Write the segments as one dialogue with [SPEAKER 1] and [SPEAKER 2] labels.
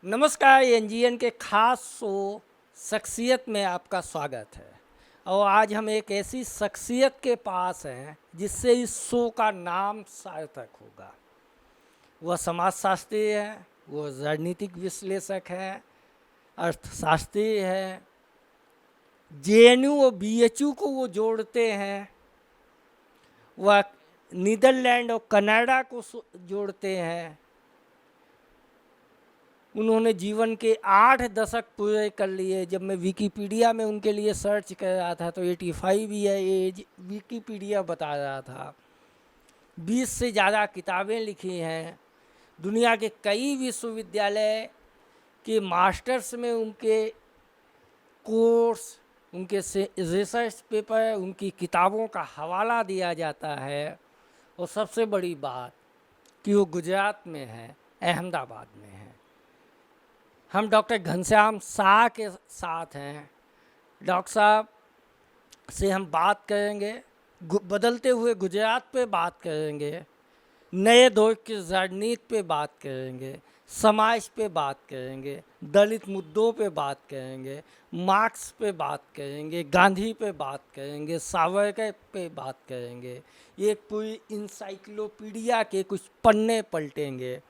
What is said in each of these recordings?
[SPEAKER 1] नमस्कार, एनजीएन के खास शो शख्सियत में आपका स्वागत है। और आज हम एक ऐसी शख्सियत के पास हैं जिससे इस शो का नाम सार्थक होगा। वह समाजशास्त्री है, वो राजनीतिक विश्लेषक है, अर्थशास्त्री है, जेएनयू और बीएचयू को वो जोड़ते हैं, वह नीदरलैंड और कनाडा को जोड़ते हैं। उन्होंने जीवन के 8 दशक पूरे कर लिए। जब मैं विकिपीडिया में उनके लिए सर्च कर रहा था तो 85 ईयर एज विकिपीडिया बता रहा था। 20 से ज़्यादा किताबें लिखी हैं। दुनिया के कई विश्वविद्यालय के मास्टर्स में उनके कोर्स, उनके रिसर्च पेपर, उनकी किताबों का हवाला दिया जाता है। और सबसे बड़ी बात कि वो गुजरात में है, अहमदाबाद में है। हम डॉक्टर घनश्याम शाह के साथ हैं। डॉक्टर साहब से हम बात करेंगे, बदलते हुए गुजरात पे बात करेंगे, नए दौर की राजनीति पे बात करेंगे, समाज पे बात करेंगे, दलित मुद्दों पे बात करेंगे, मार्क्स पे बात करेंगे, गांधी पे बात करेंगे, सावरकर पे बात करेंगे। एक पूरी इंसाइक्लोपीडिया के कुछ पन्ने पलटेंगे।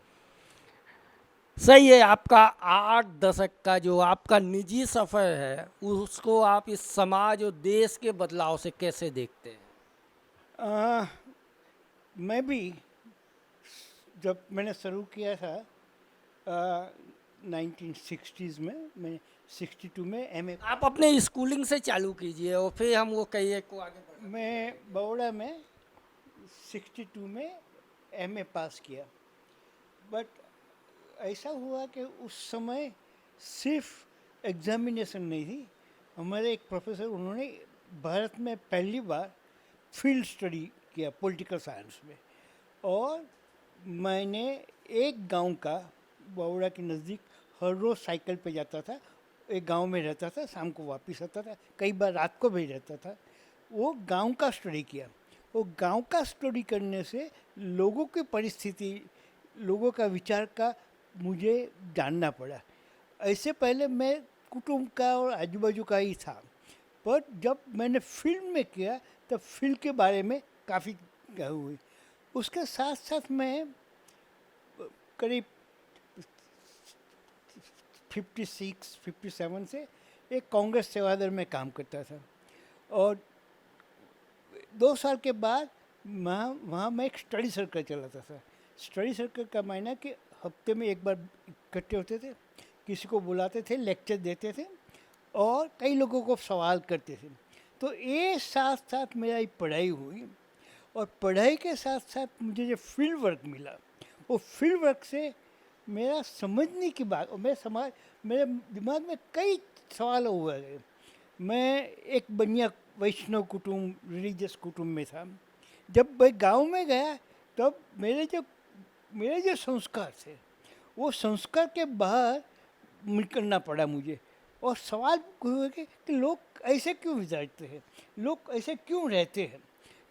[SPEAKER 1] सही है। आपका 8 दशक का जो आपका निजी सफ़र है उसको आप इस समाज और देश के बदलाव से कैसे देखते हैं?
[SPEAKER 2] मैं भी जब मैंने शुरू किया था 1960s में, मैं 62 में एमए।
[SPEAKER 1] आप अपने स्कूलिंग से चालू कीजिए और फिर हम वो करियर को आगे बढ़ाएं।
[SPEAKER 2] मैं बड़ौदा में 62 में एमए पास किया। बट ऐसा हुआ कि उस समय सिर्फ एग्जामिनेशन नहीं थी। हमारे एक प्रोफेसर, उन्होंने भारत में पहली बार फील्ड स्टडी किया पॉलिटिकल साइंस में। और मैंने एक गांव का, बड़ौदा के नज़दीक, हर रोज़ साइकिल पे जाता था, एक गांव में रहता था, शाम को वापस आता था, कई बार रात को भी रहता था। वो गांव का स्टडी किया। वो गांव का स्टडी करने से लोगों की परिस्थिति, लोगों का विचार का मुझे जानना पड़ा। ऐसे पहले मैं कुटुंब का और आजू बाजू का ही था, पर जब मैंने फिल्म में किया तब फिल्म के बारे में काफ़ी हुई। उसके साथ साथ मैं करीब 56-57 से एक कांग्रेस सेवादल में काम करता था। और 2 साल के बाद वहाँ मैं एक स्टडी सर्कल चलाता था। स्टडी सर्कल का मायना कि हफ्ते में एक बार इकट्ठे होते थे, किसी को बुलाते थे, लेक्चर देते थे और कई लोगों को सवाल करते थे। तो ये साथ साथ मेरी पढ़ाई हुई। और पढ़ाई के साथ साथ मुझे जो फील्ड वर्क मिला, वो फील्ड वर्क से मेरा समझने की बात, और मेरे दिमाग में कई सवाल हुए गए। मैं एक बनिया वैष्णव कुटुंब, रिलीजियस कुटुंब में था। जब मैं गांव में गया तब मेरे जो संस्कार थे, वो संस्कार के बाहर निकलना पड़ा मुझे। और सवाल हुए कि लोग ऐसे क्यों विचारते हैं, लोग ऐसे क्यों रहते हैं।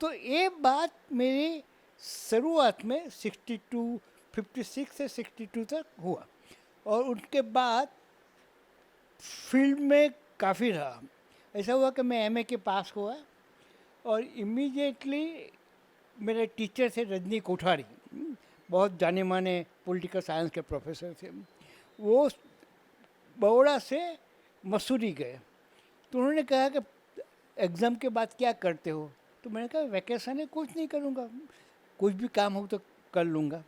[SPEAKER 2] तो ये बात मेरी शुरुआत में 56 से 62 तक हुआ। और उनके बाद फील्ड में काफ़ी रहा। ऐसा हुआ कि मैं एमए के पास हुआ और इमीडिएटली मेरे टीचर थे रजनी कोठारी, बहुत जाने माने पॉलिटिकल साइंस के प्रोफेसर थे। वो बड़ौदा से मसूरी गए। तो उन्होंने कहा कि एग्ज़ाम के बाद क्या करते हो। तो मैंने कहा वैकेशन है, कुछ नहीं करूँगा, कुछ भी काम हो तो कर लूँगा।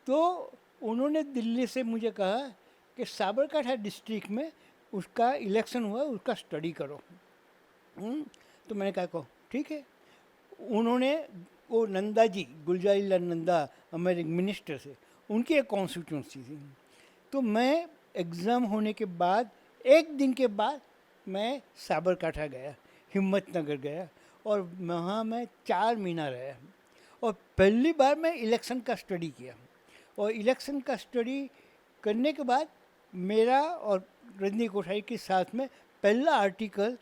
[SPEAKER 2] तो उन्होंने दिल्ली से मुझे कहा कि साबरकांठा डिस्ट्रिक्ट में उसका इलेक्शन हुआ, उसका स्टडी करो। तो मैंने कहा को ठीक है। उन्होंने वो नंदा जी, गुलजारी लाल नंदा, हमारे मिनिस्टर से, उनकी एक कॉन्स्टिट्यूंसी थी। तो मैं एग्ज़ाम होने के बाद एक दिन के बाद मैं साबरकांठा गया, हिम्मतनगर गया और वहाँ मैं 4 महीना रहा। और पहली बार मैं इलेक्शन का स्टडी किया। और इलेक्शन का स्टडी करने के बाद मेरा और रजनी कोठारी के साथ में पहला आर्टिकल,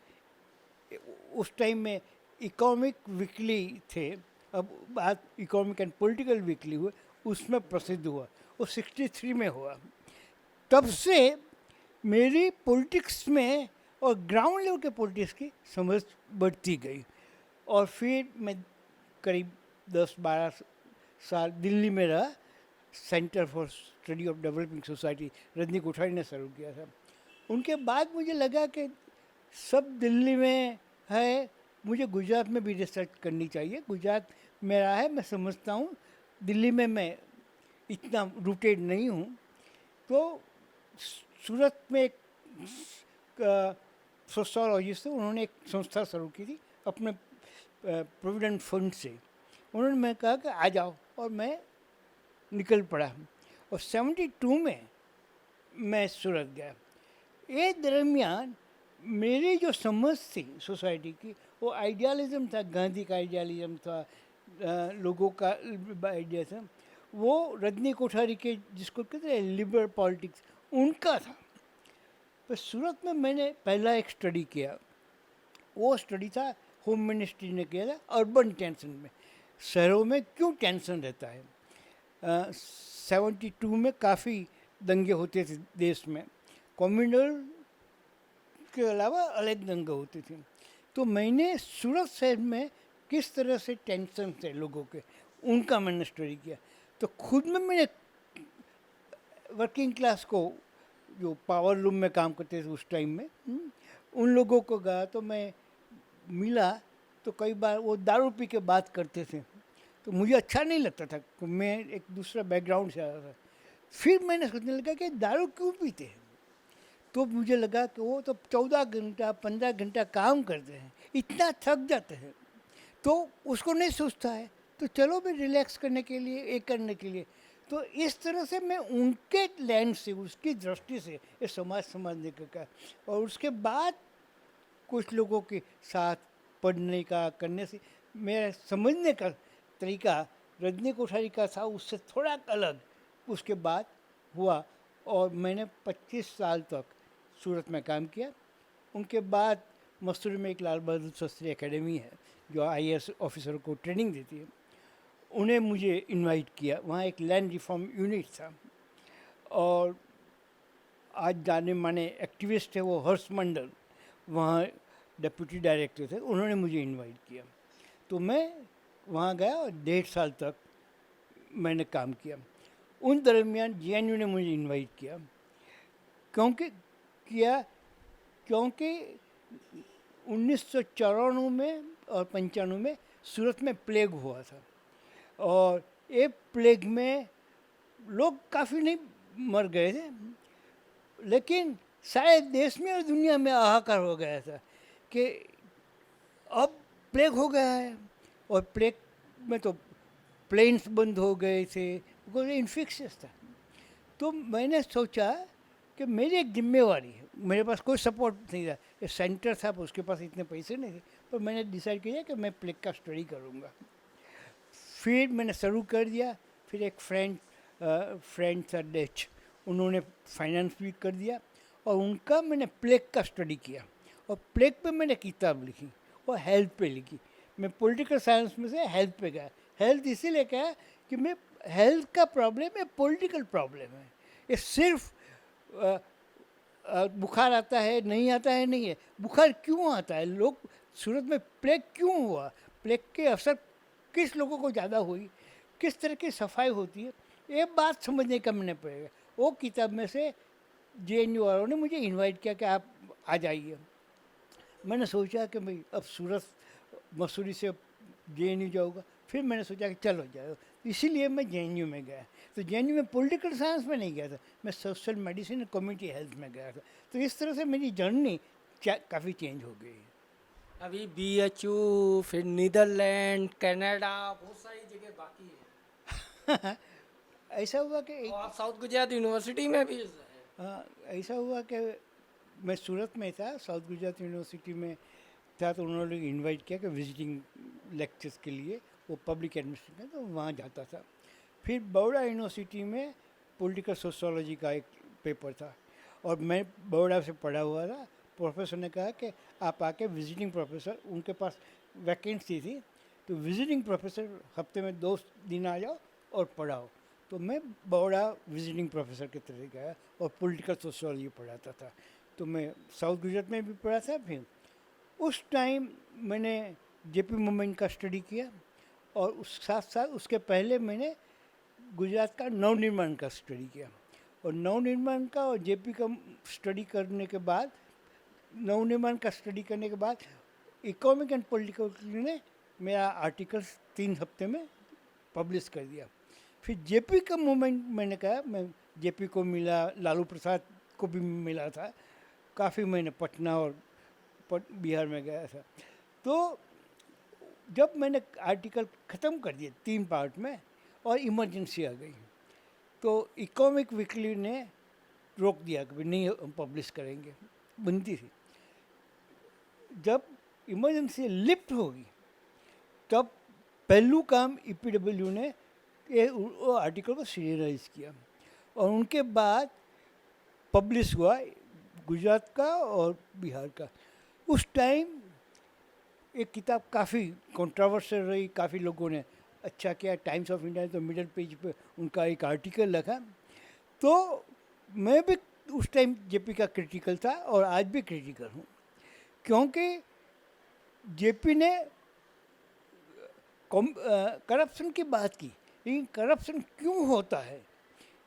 [SPEAKER 2] उस टाइम में इकोनॉमिक वीकली थे, अब बात इकोनॉमिक एंड पॉलिटिकल वीकली हुए, उसमें प्रसिद्ध हुआ। वो 63 में हुआ। तब से मेरी पॉलिटिक्स में और ग्राउंड लेवल के पॉलिटिक्स की समझ बढ़ती गई। और फिर मैं करीब 10-12 साल दिल्ली में रहा। Centre for study of developing society Rajni Kothari ने शुरू किया था। उनके बाद मुझे लगा कि सब दिल्ली में है, मुझे गुजरात में भी रिसर्च करनी चाहिए। गुजरात मेरा है, मैं समझता हूँ, दिल्ली में मैं इतना रूटेड नहीं हूँ। तो सूरत में एक सोशोलॉजिस्ट थे, उन्होंने एक संस्था शुरू की थी अपने प्रोविडेंट फंड से। उन्होंने मैं कहा कि आ जाओ, और मैं निकल पड़ा। और 72 में मैं सूरत गया। ये दरमियान मेरी जो समझ थी सोसाइटी की, वो आइडियालिज्म था, गांधी का आइडियालिज्म था, लोगों का आइडिया था, वो रजनी कोठारी के जिसको कहते हैं लिबरल पॉलिटिक्स, उनका था। तो सूरत में मैंने पहला एक स्टडी किया। वो स्टडी था, होम मिनिस्ट्री ने किया था, अर्बन टेंशन में, शहरों में क्यों टेंशन रहता है। 72 में काफ़ी दंगे होते थे देश में, कम्युनल के अलावा अलग दंगे होते थे। तो मैंने सूरत शहर में किस तरह से टेंशन थे लोगों के, उनका मैंने स्टडी किया। तो खुद में मैंने वर्किंग क्लास को, जो पावर लूम में काम करते थे उस टाइम में, उन लोगों को गया तो मैं मिला। तो कई बार वो दारू पी के बात करते थे, तो मुझे अच्छा नहीं लगता था, तो मैं एक दूसरा बैकग्राउंड से आया था। फिर मैंने सोचने लगा कि दारू क्यों पीते हैं। तो मुझे लगा कि वो तो 14 घंटा 15 घंटा काम करते हैं, इतना थक जाते हैं, तो उसको नहीं सोचता है, तो चलो भी रिलैक्स करने के लिए, एक करने के लिए। तो इस तरह से मैं उनके लैंड से, उसकी दृष्टि से ये समाज समझने का। और उसके बाद कुछ लोगों के साथ पढ़ने का, करने से मेरा समझने का तरीका रजनी कोठारी का था, उससे थोड़ा अलग उसके बाद हुआ। और मैंने 25 साल तक सूरत में काम किया। उनके बाद मसूरी में एक लाल बहादुर शास्त्री एकेडमी है जो IAS ऑफिसर को ट्रेनिंग देती है, उन्हें मुझे इनवाइट किया। वहाँ एक लैंड रिफॉर्म यूनिट था, और आज जाने माने एक्टिविस्ट है वो हर्ष मंडल, वहाँ डिप्टी डायरेक्टर थे, उन्होंने मुझे इनवाइट किया। तो मैं वहाँ गया और 1.5 साल तक मैंने काम किया। उन दरमियान JNU ने मुझे इनवाइट किया, क्योंकि 1994 में और 95 में सूरत में प्लेग हुआ था, और ये प्लेग में लोग काफ़ी नहीं मर गए थे, लेकिन शायद देश में और दुनिया में हाहाकार हो गया था कि अब प्लेग हो गया है। और प्लेग में तो प्लेन्स बंद हो गए थे, बिकॉज इन्फेक्शियस था। तो मैंने सोचा कि मेरी एक जिम्मेवारी है, मेरे पास कोई सपोर्ट नहीं था, ये सेंटर था, उसके पास इतने पैसे नहीं थे, तो मैंने डिसाइड किया कि मैं प्लेग का स्टडी करूँगा। फिर मैंने शुरू कर दिया। फिर एक फ्रेंड था डच, उन्होंने फाइनेंस भी कर दिया, और उनका मैंने प्लेग का स्टडी किया। और प्लेग पे मैंने किताब लिखी और हेल्थ पे लिखी। मैं पॉलिटिकल साइंस में से हेल्थ पे गया। हेल्थ इसीलिए गया कि मैं हेल्थ का प्रॉब्लम है, पॉलिटिकल प्रॉब्लम है। ये सिर्फ बुखार आता है, नहीं आता है, नहीं है, बुखार क्यों आता है, लोग सूरत में प्लेग क्यों हुआ, प्लेग के असर किस लोगों को ज़्यादा हुई, किस तरह की सफाई होती है, ये बात समझने का मैंने पड़ेगा। वो किताब में से JNU वालों ने मुझे इनवाइट किया कि आप आ जाइए। मैंने सोचा कि भाई अब सूरत मसूरी से JNU जाऊँगा। फिर मैंने सोचा कि चलो जाओ, इसीलिए मैं JNU में गया। तो JNU में पॉलिटिकल साइंस में नहीं गया था, मैं सोशल मेडिसिन और कम्युनिटी हेल्थ में गया था। तो इस तरह से मेरी जर्नी काफ़ी चेंज हो गई है।
[SPEAKER 1] अभी BHU, फिर नीदरलैंड, कनाडा, बहुत सारी जगह बाकी है।
[SPEAKER 2] ऐसा हुआ कि
[SPEAKER 1] और आप साउथ गुजरात यूनिवर्सिटी में भी
[SPEAKER 2] हाँ, ऐसा हुआ कि मैं सूरत में था, साउथ गुजरात यूनिवर्सिटी में था, तो उन्होंने इनवाइट किया कि विजिटिंग लेक्चर्स के लिए, वो पब्लिक एडमिनिस्ट्रेशन, तो वहाँ जाता था। फिर बड़ौदा यूनिवर्सिटी में पॉलिटिकल सोशोलॉजी का एक पेपर था, और मैं बड़ौदा से पढ़ा हुआ था। प्रोफेसर ने कहा कि आप आके विजिटिंग प्रोफेसर, उनके पास वैकेंसी थी, तो विजिटिंग प्रोफेसर हफ्ते में 2 दिन आ जाओ और पढ़ाओ। तो मैं बड़ौदा विजिटिंग प्रोफेसर की तरह गया और पॉलिटिकल सोशियोलॉजी पढ़ाता था। तो मैं साउथ गुजरात में भी पढ़ा था। फिर उस टाइम मैंने जेपी मूवमेंट का स्टडी किया और उस साथ साथ उसके पहले मैंने गुजरात का नवनिर्माण का स्टडी किया। और नवनिर्माण का और जेपी का स्टडी करने के बाद, नवनिर्माण का स्टडी करने के बाद इकोनॉमिक एंड पॉलिटिकल ने मेरा आर्टिकल 3 हफ्ते में पब्लिश कर दिया। फिर जेपी का मूवमेंट मैंने कहा, मैं जेपी को मिला, लालू प्रसाद को भी मिला था, काफ़ी मैंने पटना और बिहार में गया था। तो जब मैंने आर्टिकल ख़त्म कर दिए 3 पार्ट में और इमरजेंसी आ गई, तो इकोनॉमिक वीकली ने रोक दिया कि नहीं हम पब्लिश करेंगे, बनती थी। जब इमरजेंसी लिफ्ट होगी तब पहलू काम ईपीडब्ल्यू ने ये आर्टिकल को सीरियलाइज किया और उनके बाद पब्लिश हुआ गुजरात का और बिहार का। उस टाइम एक किताब काफ़ी कंट्रोवर्शियल रही, काफ़ी लोगों ने अच्छा किया। टाइम्स ऑफ इंडिया ने तो मिडल पेज पे उनका एक आर्टिकल लिखा। तो मैं भी उस टाइम जेपी का क्रिटिकल था और आज भी क्रिटिकल हूँ, क्योंकि जेपी ने करप्शन की बात की, लेकिन करप्शन क्यों होता है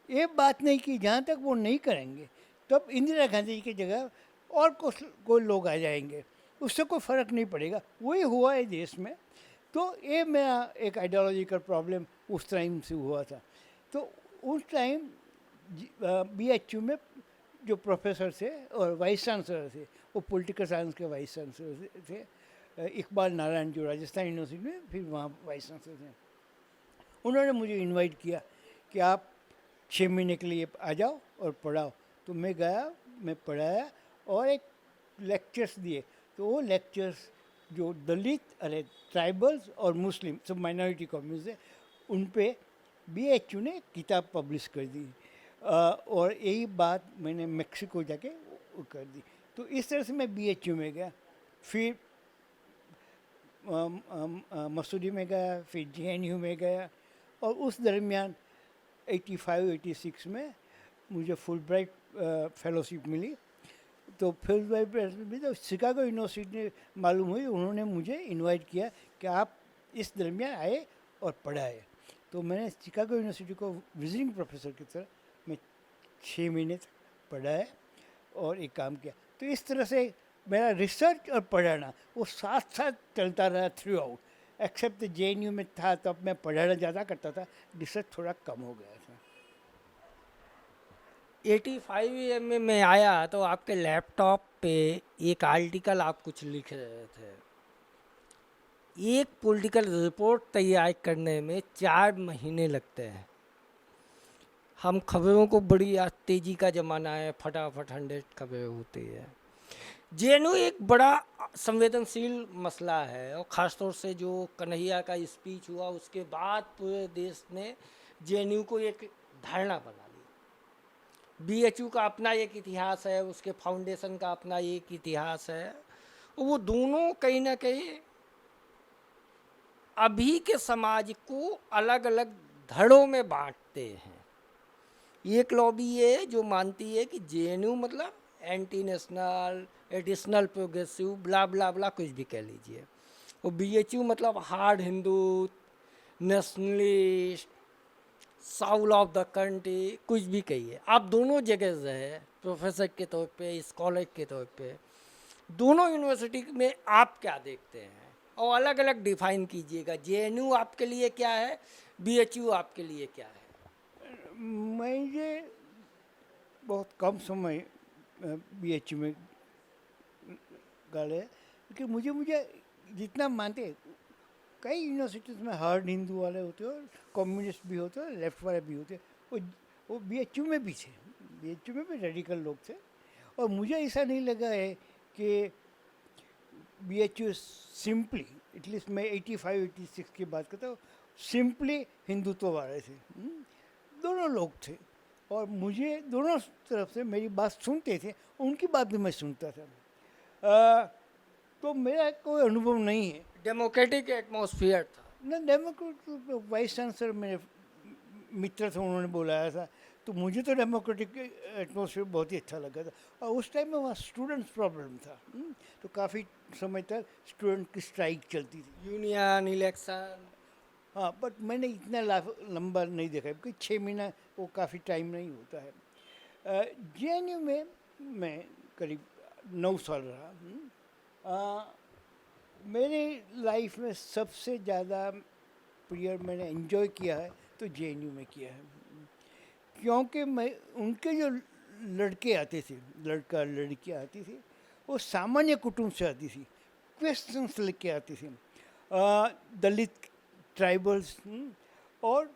[SPEAKER 2] ये बात नहीं की। जहाँ तक वो नहीं करेंगे तब इंदिरा गांधी जी की जगह और कोई लोग आ जाएंगे, उससे कोई फ़र्क नहीं पड़ेगा। वही हुआ है देश में। तो ये मेरा एक आइडियोलॉजिकल प्रॉब्लम उस टाइम से हुआ था। तो उस टाइम बीएचयू में जो प्रोफेसर थे और वाइस चांसलर थे, वो पॉलिटिकल साइंस के वाइस चांसलर थे, इकबाल नारायण, जो राजस्थान यूनिवर्सिटी में फिर वहाँ वाइस चांसलर थे। उन्होंने मुझे इनवाइट किया कि आप 6 महीने के लिए आ जाओ और पढ़ाओ। तो मैं गया, मैं पढ़ाया और एक लेक्चर्स दिए। तो वो लेक्चर्स जो दलित, अरे ट्राइबल्स और मुस्लिम, सब माइनॉरिटी कम्युनिटी है, उन पे बीएचयू ने किताब पब्लिश कर दी। और यही बात मैंने मेक्सिको जाके वो कर दी। तो इस तरह से मैं बीएचयू में गया, फिर मसूरी में गया, फिर जेएनयू में गया। और उस दरमियान 85-86 में मुझे फुलब्राइट फेलोशिप मिली। तो फुलब्राइट फेलोशिप मिली तो शिकागो यूनिवर्सिटी ने मालूम हुई, उन्होंने मुझे इनवाइट किया कि आप इस दरमियान आए और पढ़ाए। तो मैंने शिकागो यूनिवर्सिटी को विजिटिंग प्रोफेसर की तरह मैं 6 महीने तक पढ़ाया और एक काम किया। तो इस तरह से मेरा रिसर्च और पढ़ाना वो साथ साथ चलता रहा थ्रू आउट। एक्सेप्ट जेएनयू में था तब मैं पढ़ाना ज़्यादा करता था, रिसर्च थोड़ा कम हो गया था।
[SPEAKER 1] 85 में आया तो आपके लैपटॉप पे एक आर्टिकल आप कुछ लिख रहे थे। एक पॉलिटिकल रिपोर्ट तैयार करने में 4 महीने लगते हैं। हम खबरों को बड़ी आज तेज़ी का ज़माना है, फटाफट 100 खबरें होती है। जेएनयू एक बड़ा संवेदनशील मसला है और ख़ास तौर से जो कन्हैया का स्पीच हुआ उसके बाद पूरे देश ने जेएनयू को एक धारणा बना ली। बीएचयू का अपना एक इतिहास है, उसके फाउंडेशन का अपना एक इतिहास है। वो दोनों कहीं ना कहीं अभी के समाज को अलग अलग धड़ों में बांटते हैं। एक लॉबी है जो मानती है कि जेएनयू मतलब एंटी नेशनल, एडिशनल प्रोग्रेसिव, ब्ला ब्ला ब्ला कुछ भी कह लीजिए। और बीएचयू मतलब hard Hindu, nationalist, Saul of the country, कुछ भी कहिए। आप दोनों जगह से है, प्रोफेसर के तौर पे, स्कॉलर के तौर पे, दोनों यूनिवर्सिटी में आप क्या देखते हैं और अलग अलग डिफाइन कीजिएगा। जेएनयू आपके लिए क्या है, बीएचयू आपके लिए क्या है?
[SPEAKER 2] मुझे बहुत कम समय बीएचयू में गाले, क्योंकि मुझे जितना मानते, कई यूनिवर्सिटीज़ में हार्ड हिंदू वाले होते हैं और कम्युनिस्ट भी होते हैं, लेफ्ट वाले भी होते हैं। वो बीएचयू में भी थे, बीएचयू में भी रेडिकल लोग थे। और मुझे ऐसा नहीं लगा है कि बीएचयू सिंपली, एटलीस्ट मैं 85-86 की बात करता हूँ, सिंपली हिंदुत्व वाले थे। दोनों लोग थे और मुझे दोनों तरफ से मेरी बात सुनते थे, उनकी बात भी मैं सुनता था। तो मेरा कोई अनुभव नहीं है।
[SPEAKER 1] डेमोक्रेटिक एटमॉस्फेयर था
[SPEAKER 2] ना डेमोक्रेट वाइस चांसलर मेरे मित्र थे, उन्होंने बुलाया था, तो मुझे तो डेमोक्रेटिक एटमॉस्फेयर बहुत ही अच्छा लगा था। और उस टाइम में वहाँ स्टूडेंट्स प्रॉब्लम था, तो काफ़ी समय तक स्टूडेंट की स्ट्राइक चलती थी।
[SPEAKER 1] Union election.
[SPEAKER 2] हाँ, बट मैंने इतना लंबा नहीं देखा, क्योंकि 6 महीना वो काफ़ी टाइम नहीं होता है। JNU में मैं करीब 9 साल रहा। मेरे लाइफ में सबसे ज़्यादा पीरियड मैंने एंजॉय किया है तो JNU में किया है, क्योंकि मैं उनके जो लड़के आते थे, लड़का लड़कियाँ आती थी, वो सामान्य कुटुंब से आती थी, क्वेश्चंस लेके आती थी, दलित, ट्राइबल्स, और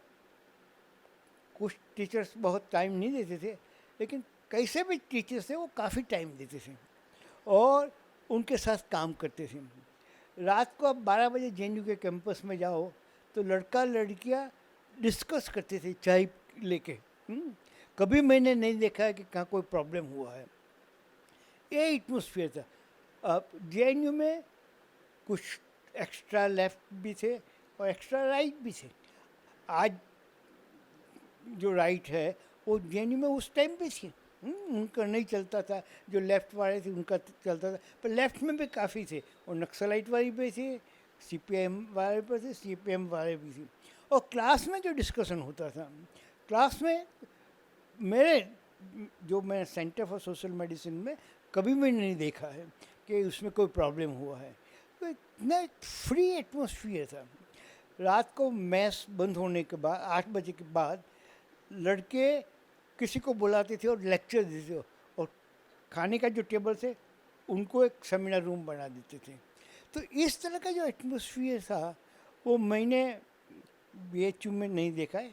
[SPEAKER 2] कुछ टीचर्स बहुत टाइम नहीं देते थे, लेकिन कैसे भी टीचर्स थे वो काफ़ी टाइम देते थे और उनके साथ काम करते थे। रात को आप 12 बजे JNU के कैंपस में जाओ तो लड़का लड़कियां डिस्कस करते थे चाय लेके। कभी मैंने नहीं देखा है कि कहाँ कोई प्रॉब्लम हुआ है। ये एटमोसफियर था। अब JNU में कुछ एक्स्ट्रा लेफ्ट भी थे और एक्स्ट्रा राइट भी थे। आज जो राइट है वो JNU में उस टाइम पे थी, उनका नहीं चलता था। जो लेफ्ट वाले थे उनका चलता था, पर लेफ्ट में भी काफ़ी थे, और नक्सलाइट वाले भी थे, CPM वाले पर थे, CPM वाले भी थे। और क्लास में जो डिस्कशन होता था, क्लास में मेरे जो मैं सेंटर फॉर सोशल मेडिसिन में कभी मैंने नहीं देखा है कि उसमें कोई प्रॉब्लम हुआ है। तो इतना फ्री एटमोसफियर था। रात को मैस बंद होने के बाद 8 बजे के बाद लड़के किसी को बुलाते थे और लेक्चर देते थे, और खाने का जो टेबल थे उनको एक सेमिनार रूम बना देते थे। तो इस तरह का जो एटमोसफियर था वो मैंने BHU में नहीं देखा है,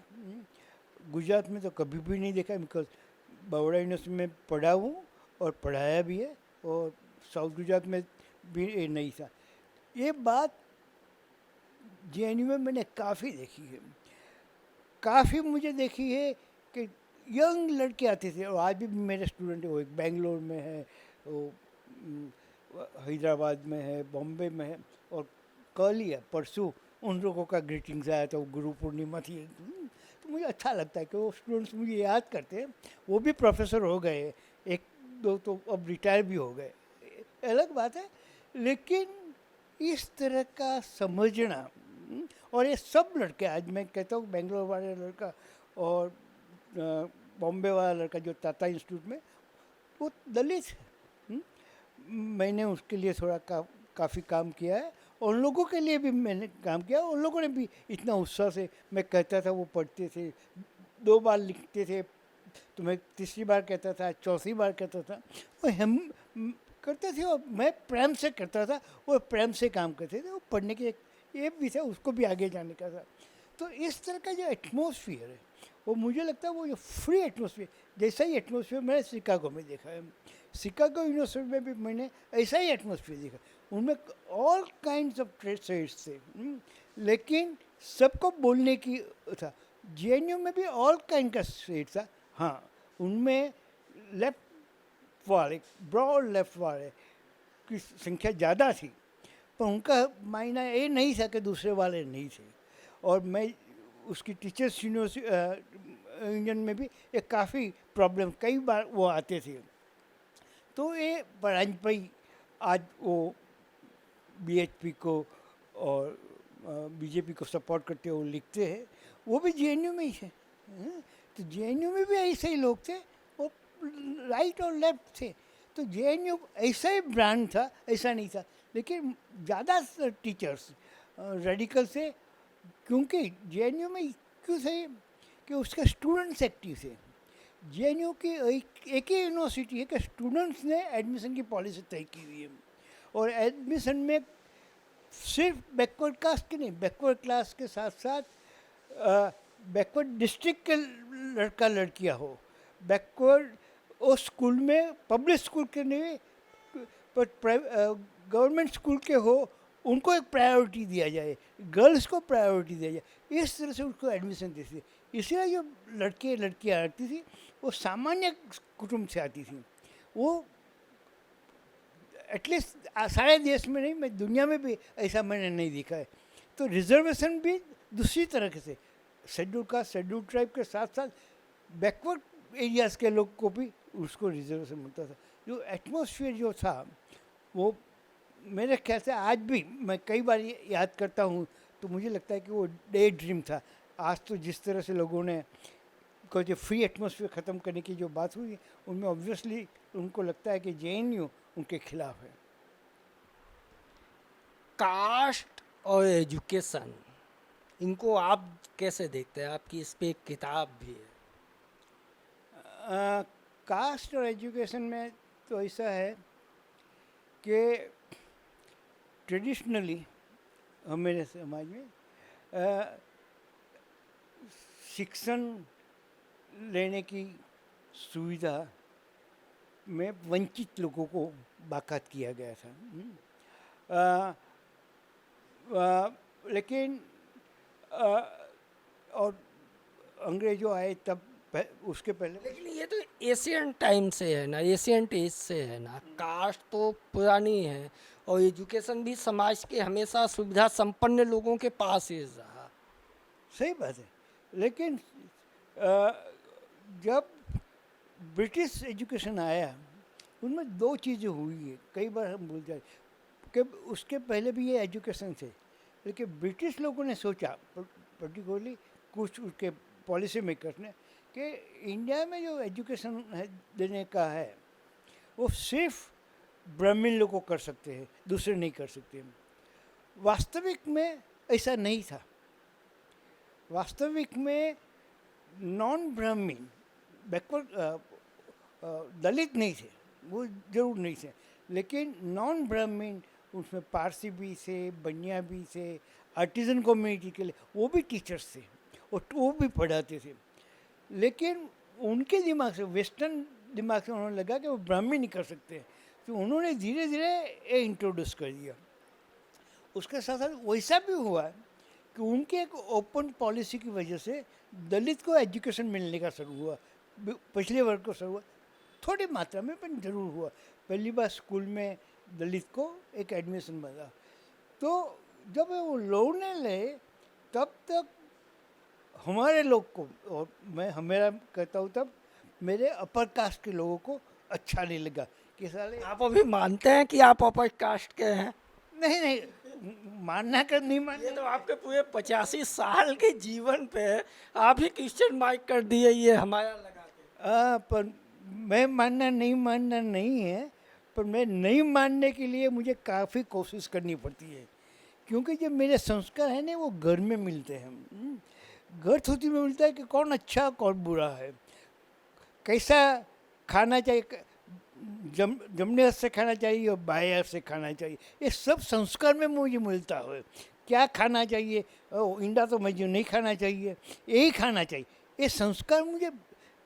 [SPEAKER 2] गुजरात में तो कभी भी नहीं देखा है, बिकॉज बड़ौदा यूनिवर्सिटी में पढ़ा हूँ और पढ़ाया भी है, और साउथ गुजरात में भी ये नहीं था। ये बात JNU में मैंने काफ़ी देखी है, काफ़ी मुझे देखी है कि यंग लड़के आते थे, और आज भी मेरे स्टूडेंट है, वो एक बेंगलोर में है, वो हैदराबाद में है, बॉम्बे में है, और कल ही है परसों उन लोगों का ग्रीटिंग्स आया था, वो गुरु पूर्णिमा थी। तो मुझे अच्छा लगता है कि वो स्टूडेंट्स मुझे याद करते हैं। वो भी प्रोफेसर हो गए, एक दो तो अब रिटायर भी हो गए, अलग बात है, लेकिन इस तरह का समझना। और ये सब लड़के, आज मैं कहता हूँ बेंगलोर वाले लड़का और बॉम्बे वाला लड़का जो टाटा इंस्टीट्यूट में, वो दलित है। मैंने उसके लिए थोड़ा काफ़ी काम किया है, और उन लोगों के लिए भी मैंने काम किया। उन लोगों ने भी इतना उत्साह से, मैं कहता था वो पढ़ते थे, 2 बार लिखते थे, तो मैं तीसरी बार कहता था, चौथी बार कहता था, वो हम करते थे, और मैं प्रेम से करता था, वो प्रेम से काम करते थे। वो पढ़ने के ये भी था, उसको भी आगे जाने का था। तो इस तरह का जो एटमॉस्फेयर है वो मुझे लगता है वो जो फ्री एटमॉस्फेयर, जैसा ही एटमॉस्फेयर मैंने शिकागो में देखा है, शिकागो यूनिवर्सिटी में भी मैंने ऐसा ही एटमॉस्फेयर देखा। उनमें ऑल काइंड्स ऑफ ट्रेड्स थे, लेकिन सबको बोलने की था। JNU में भी ऑल काइंड का ट्रेड था। हाँ, उनमें लेफ्ट वाले, ब्रॉड लेफ्ट वाले की संख्या ज़्यादा थी, पर उनका मायना ये नहीं था कि दूसरे वाले नहीं थे। और मैं उसकी टीचर्स यूनियन में भी एक काफ़ी प्रॉब्लम, कई बार वो आते थे। तो ये परांजपई आज वो BHP को और BJP को सपोर्ट करते हुए लिखते हैं, वो भी JNU में ही है। तो JNU में भी ऐसे ही लोग थे, और राइट और लेफ्ट थे। तो JNU ऐसा ही ब्रांड था, ऐसा नहीं था, लेकिन ज़्यादा टीचर्स रेडिकल थे। क्योंकि JNU में क्यों थे कि उसके स्टूडेंट्स एक्टिव थे। JNU की एक ही यूनिवर्सिटी है कि स्टूडेंट्स ने एडमिशन की पॉलिसी तय की हुई है, और एडमिशन में सिर्फ बैकवर्ड कास्ट की नहीं, बैकवर्ड क्लास के साथ साथ बैकवर्ड डिस्ट्रिक्ट के लड़का लड़कियां हो, बैकवर्ड उस स्कूल में, पब्लिक स्कूल के नहीं पर गवर्नमेंट स्कूल के हो, उनको एक प्रायोरिटी दिया जाए, गर्ल्स को प्रायोरिटी दिया जाए, इस तरह से उनको एडमिशन देती थी। इसलिए जो लड़के लड़कियाँ आती थी वो सामान्य कुटुंब से आती थी। वो एटलीस्ट सारे देश में नहीं, मैं दुनिया में भी ऐसा मैंने नहीं देखा है। तो रिजर्वेशन भी दूसरी तरह से, शेड्यूल कास्ट शेड्यूल ट्राइब के साथ साथ बैकवर्ड एरियाज़ के लोग को भी उसको रिजर्वेशन मिलता था। जो एटमॉस्फेयर जो था वो मेरे ख्याल से आज भी मैं कई बार याद करता हूँ तो मुझे लगता है कि वो डे ड्रीम था। आज तो जिस तरह से लोगों ने को जो फ्री एटमॉस्फेयर ख़त्म करने की जो बात हुई उनमें ऑब्वियसली उनको लगता है कि जेएनयू उनके खिलाफ है।
[SPEAKER 1] कास्ट और एजुकेशन, इनको आप कैसे देखते हैं? आपकी इस पे एक किताब भी है।
[SPEAKER 2] कास्ट और एजुकेशन में तो ऐसा है कि ट्रेडिशनली हमारे समाज में शिक्षण लेने की सुविधा में वंचित लोगों को बाकात किया गया था। लेकिन और अंग्रेजों आए तब उसके पहले
[SPEAKER 1] लेकिन ये तो एशियन टाइम से है ना, एशियन एज से है ना। कास्ट तो पुरानी है और एजुकेशन भी समाज के हमेशा सुविधा संपन्न लोगों के पास ही रहा।
[SPEAKER 2] सही बात है। लेकिन जब ब्रिटिश एजुकेशन आया उनमें दो चीज़ें हुई है, कई बार हम भूल जाए कि उसके पहले भी ये एजुकेशन थे, लेकिन ब्रिटिश लोगों ने सोचा पर्टिकुलरली कुछ उसके पॉलिसी मेकर्स ने कि इंडिया में जो एजुकेशन है देने का है वो सिर्फ ब्राह्मण लोग को कर सकते हैं, दूसरे नहीं कर सकते। वास्तविक में ऐसा नहीं था। वास्तविक में नॉन ब्राह्मण बैकवर्ड दलित नहीं थे, वो जरूर नहीं थे, लेकिन नॉन ब्राह्मण उसमें पारसी भी थे, बनिया भी थे, आर्टिजन कम्युनिटी के लिए वो भी टीचर्स थे और वो भी पढ़ाते थे। लेकिन उनके दिमाग से, वेस्टर्न दिमाग से उन्होंने लगा कि वो ब्राह्मण नहीं कर सकते, तो उन्होंने धीरे धीरे ये इंट्रोड्यूस कर दिया। उसके साथ साथ वैसा भी हुआ कि उनके एक ओपन पॉलिसी की वजह से दलित को एजुकेशन मिलने का शुरू हुआ, पिछले वर्ग को शुरू हुआ, थोड़ी मात्रा में पर जरूर हुआ। पहली बार स्कूल में दलित को एक एडमिशन मिला। तो जब वो लोग ने ले तब तक हमारे लोग को, और मैं हमेरा कहता हूँ, तब मेरे अपर कास्ट के लोगों को अच्छा नहीं लगा कि साले
[SPEAKER 1] आप अभी मानते हैं कि आप अपर कास्ट के हैं?
[SPEAKER 2] नहीं नहीं मानना कर नहीं मानना।
[SPEAKER 1] ये तो आपके पूरे 85 साल के जीवन पे आप ही क्वेश्चन मार्क कर दिए ये हमारा लगा के।
[SPEAKER 2] पर मैं मानना नहीं है, पर मैं नहीं मानने के लिए मुझे काफ़ी कोशिश करनी पड़ती है, क्योंकि जब मेरे संस्कार हैं ना वो घर में मिलते हैं। घर थोड़ी में मिलता है कि कौन अच्छा कौन बुरा है, कैसा खाना चाहिए, जमने हाथ से खाना चाहिए और बाएं हाथ से खाना चाहिए, ये सब संस्कार में मुझे मिलता है। क्या खाना चाहिए, इंडा तो मुझे नहीं खाना चाहिए, यही खाना चाहिए, ये संस्कार मुझे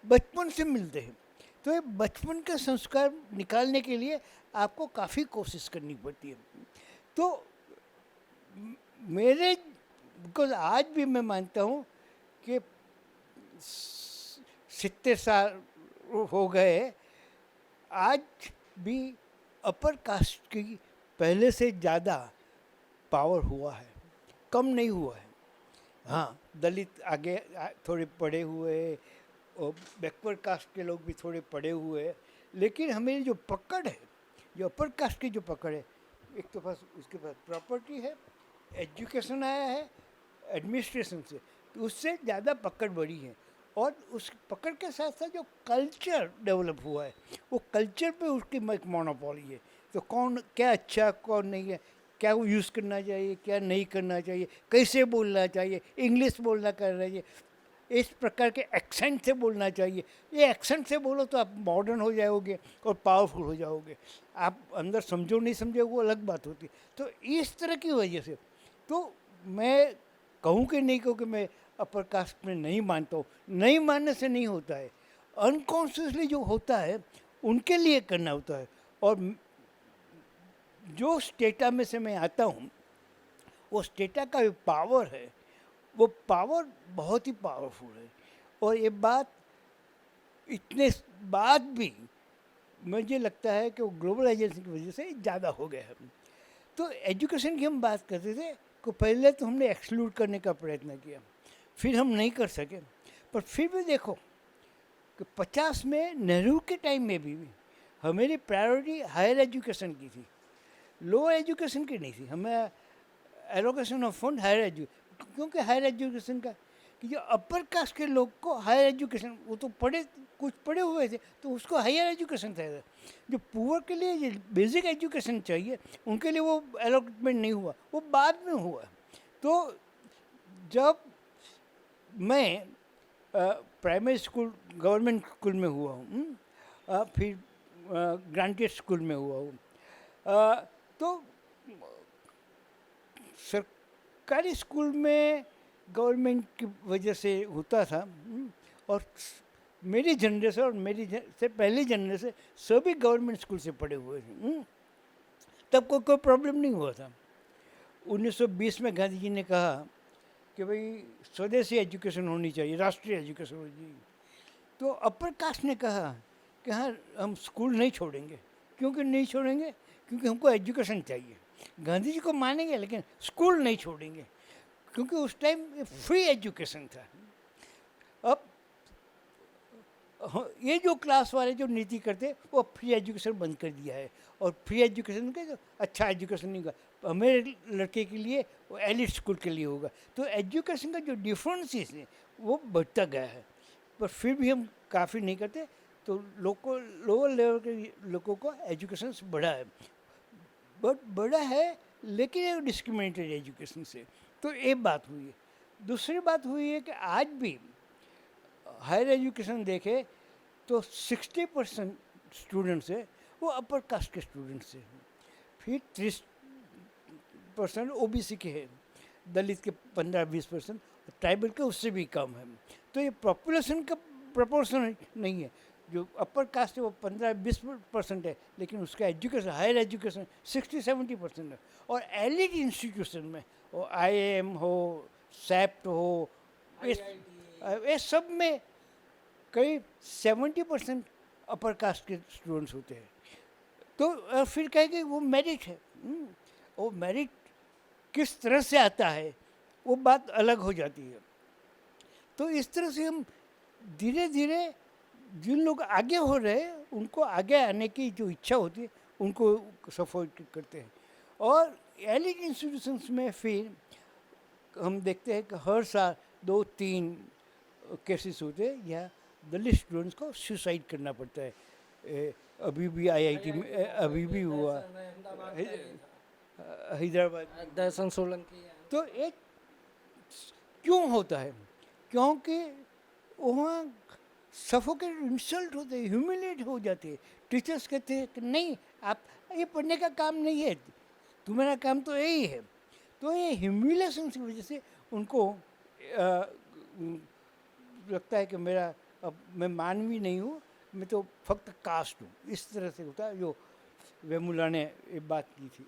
[SPEAKER 2] बचपन से मिलते हैं। तो ये बचपन के संस्कार निकालने के लिए आपको काफ़ी कोशिश करनी पड़ती है। तो मेरे, बिकॉज आज भी मैं मानता हूँ कि 70 साल हो गए, आज भी अपर कास्ट की पहले से ज़्यादा पावर हुआ है, कम नहीं हुआ है। हाँ, दलित आगे थोड़े पढ़े हुए और बैकवर्ड कास्ट के लोग भी थोड़े पढ़े हुए हैं, लेकिन हमें जो पकड़ है, जो अपर कास्ट की जो पकड़ है, एक तो पास उसके पास प्रॉपर्टी है, एजुकेशन आया है एडमिनिस्ट्रेशन से, तो उससे ज़्यादा पकड़ बढ़ी है। और उस पकड़ के साथ साथ जो कल्चर डेवलप हुआ है, वो कल्चर पे उसकी एक मोनोपोली है। तो कौन क्या अच्छा कौन नहीं है, क्या वो यूज़ करना चाहिए, क्या नहीं करना चाहिए, कैसे बोलना चाहिए, इंग्लिश बोलना करना चाहिए, इस प्रकार के एक्सेंट से बोलना चाहिए। ये एक्सेंट से बोलो तो आप मॉडर्न हो जाओगे और पावरफुल हो जाओगे, आप अंदर समझो नहीं समझो वो अलग बात होती है। तो इस तरह की वजह से तो मैं कहूँ कि नहीं कहूँ कि मैं अपर कास्ट में नहीं मानता हूँ, नहीं मानने से नहीं होता है, अनकॉन्शियसली जो होता है उनके लिए करना होता है। और जो स्टेटा में से मैं आता हूँ, वो स्टेटा का जो पावर है, वो पावर बहुत ही पावरफुल है। और ये बात इतने बाद भी मुझे लगता है कि वो ग्लोबलाइजेशन की वजह से ज़्यादा हो गया है। तो एजुकेशन की हम बात करते थे को पहले तो हमने एक्सक्लूड करने का प्रयत्न किया, फिर हम नहीं कर सके, पर फिर भी देखो कि 50 में नेहरू के टाइम में भी हमारी प्रायोरिटी हायर एजुकेशन की थी, लोअर एजुकेशन की नहीं थी। हमें एलोकेशन ऑफ फंड हायर क्योंकि हायर एजुकेशन का कि जो अपर कास्ट के लोग को हायर एजुकेशन, वो तो पढ़े, कुछ पढ़े हुए थे तो उसको हायर एजुकेशन था। जो पुअर के लिए जो बेसिक एजुकेशन चाहिए उनके लिए वो एलोटमेंट नहीं हुआ, वो बाद में हुआ। तो जब मैं प्राइमरी स्कूल गवर्नमेंट स्कूल में हुआ हूँ, फिर ग्रांटेड स्कूल में हुआ हूँ, तो सरकारी स्कूल में गवर्नमेंट की वजह से होता था, और मेरी जनरेशन और से पहली जनरेशन सभी गवर्नमेंट स्कूल से पढ़े हुए थे। तब कोई प्रॉब्लम नहीं हुआ था। 1920 में गांधी जी ने कहा कि भाई स्वदेशी एजुकेशन होनी चाहिए, राष्ट्रीय एजुकेशन होनी चाहिए। तो अपर कास्ट ने कहा कि हाँ, हम स्कूल नहीं छोड़ेंगे। क्योंकि नहीं छोड़ेंगे? क्योंकि हमको एजुकेशन चाहिए। गांधी जी को मानेंगे लेकिन स्कूल नहीं छोड़ेंगे, क्योंकि उस टाइम फ्री एजुकेशन था। अब ये जो क्लास वाले जो नीति करते वो फ्री एजुकेशन बंद कर दिया है, और फ्री एजुकेशन का जो अच्छा एजुकेशन नहीं होगा मेरे लड़के के लिए, वो एलिट स्कूल के लिए होगा। तो एजुकेशन का जो डिफरेंसेस है वो बढ़ता गया है, पर फिर भी हम काफ़ी नहीं करते। तो लोअर लेवल के लोगों को एजुकेशन बढ़ा है, बहुत बड़ा है, लेकिन ये डिस्क्रिमिनेटरी एजुकेशन से। तो एक बात हुई है। दूसरी बात हुई है कि आज भी हायर एजुकेशन देखे तो 60% स्टूडेंट्स है वो अपर कास्ट के स्टूडेंट्स हैं, फिर 30% ओबीसी के हैं, दलित के 15-20%, ट्राइबल के उससे भी कम है। तो ये पॉपुलेशन का प्रपोर्शन नहीं है। जो अपर कास्ट है वो 15-20% है, लेकिन उसका एजुकेशन, हायर एजुकेशन 60-70% है। और एलिट इंस्टीट्यूशन में वो IIM हो, सैप्ट हो, ये सब में करीब 70% अपर कास्ट के स्टूडेंट्स होते हैं। तो फिर कहेंगे वो मेरिट है। वो मेरिट किस तरह से आता है वो बात अलग हो जाती है। तो इस तरह से हम धीरे धीरे जिन लोग आगे हो रहे हैं उनको आगे आने की जो इच्छा होती है उनको सपोर्ट करते हैं। और एलिट इंस्टीट्यूशंस में फिर हम देखते हैं कि हर साल 2-3 केसेस होते हैं या दलित स्टूडेंट्स को सुसाइड करना पड़ता है। अभी भी IIT में अभी भी हुआ, हैदराबाद
[SPEAKER 1] दर्शन सोलंकी।
[SPEAKER 2] तो एक क्यों होता है? क्योंकि वहाँ सफोकेट, इंसल्ट होते हैं, ह्यूमिलेट हो जाते हैं। टीचर्स कहते हैं कि नहीं, आप ये पढ़ने का काम नहीं है, तुम्हारा काम तो यही है। तो ये ह्यूमिलेशन की वजह से उनको लगता है कि मेरा, अब मैं मानवी नहीं हूँ, मैं तो फक्त कास्ट हूँ। इस तरह से होता है, जो वेमुला ने ये बात की थी।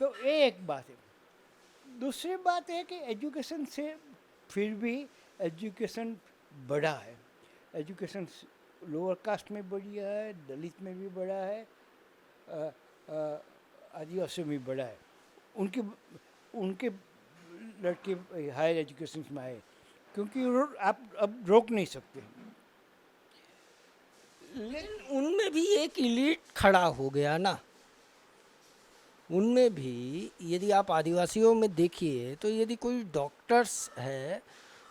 [SPEAKER 2] तो ये एक बात है। दूसरी बात है कि एजुकेशन से फिर भी एजुकेशन बढ़ा है। एजुकेशन लोअर कास्ट में बढ़ी है, दलित में भी बढ़ा है, आदिवासी में भी बढ़ा है। उनके लड़के हायर एजुकेशन में आए, क्योंकि आप अब रोक नहीं सकते।
[SPEAKER 1] लेकिन उनमें भी एक इलीट खड़ा हो गया ना। उनमें भी यदि आप आदिवासियों में देखिए तो यदि कोई डॉक्टर्स है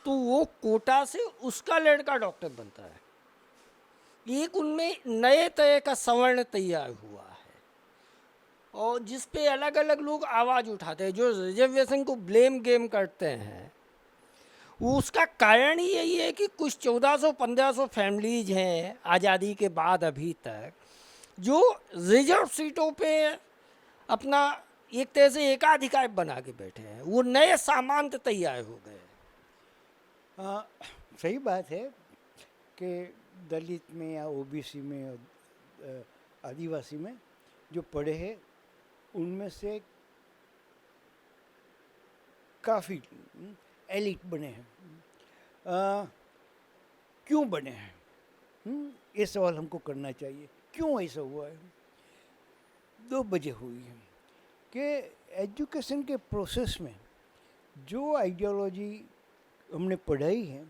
[SPEAKER 1] तो वो कोटा से उसका लड़का डॉक्टर बनता है। एक उनमें नए तरह का सवर्ण तैयार हुआ है, और जिस पे अलग अलग लोग आवाज़ उठाते हैं, जो रिजर्वेशन को ब्लेम गेम करते हैं। वो उसका कारण ही यही है कि कुछ 1400-1500 फैमिलीज हैं आज़ादी के बाद अभी तक, जो रिजर्व सीटों पे अपना एक तरह से एकाधिकार बना के बैठे हैं। वो नए सामंत तैयार हो गए।
[SPEAKER 2] सही बात है कि दलित में या ओबीसी में, आदिवासी में जो पढ़े हैं उनमें से काफ़ी एलिट बने हैं। क्यों बने हैं? ये सवाल हमको करना चाहिए, क्यों ऐसा हुआ है? 2 वजह हुई है कि एजुकेशन के प्रोसेस में जो आइडियोलॉजी हमने पढ़ाई है,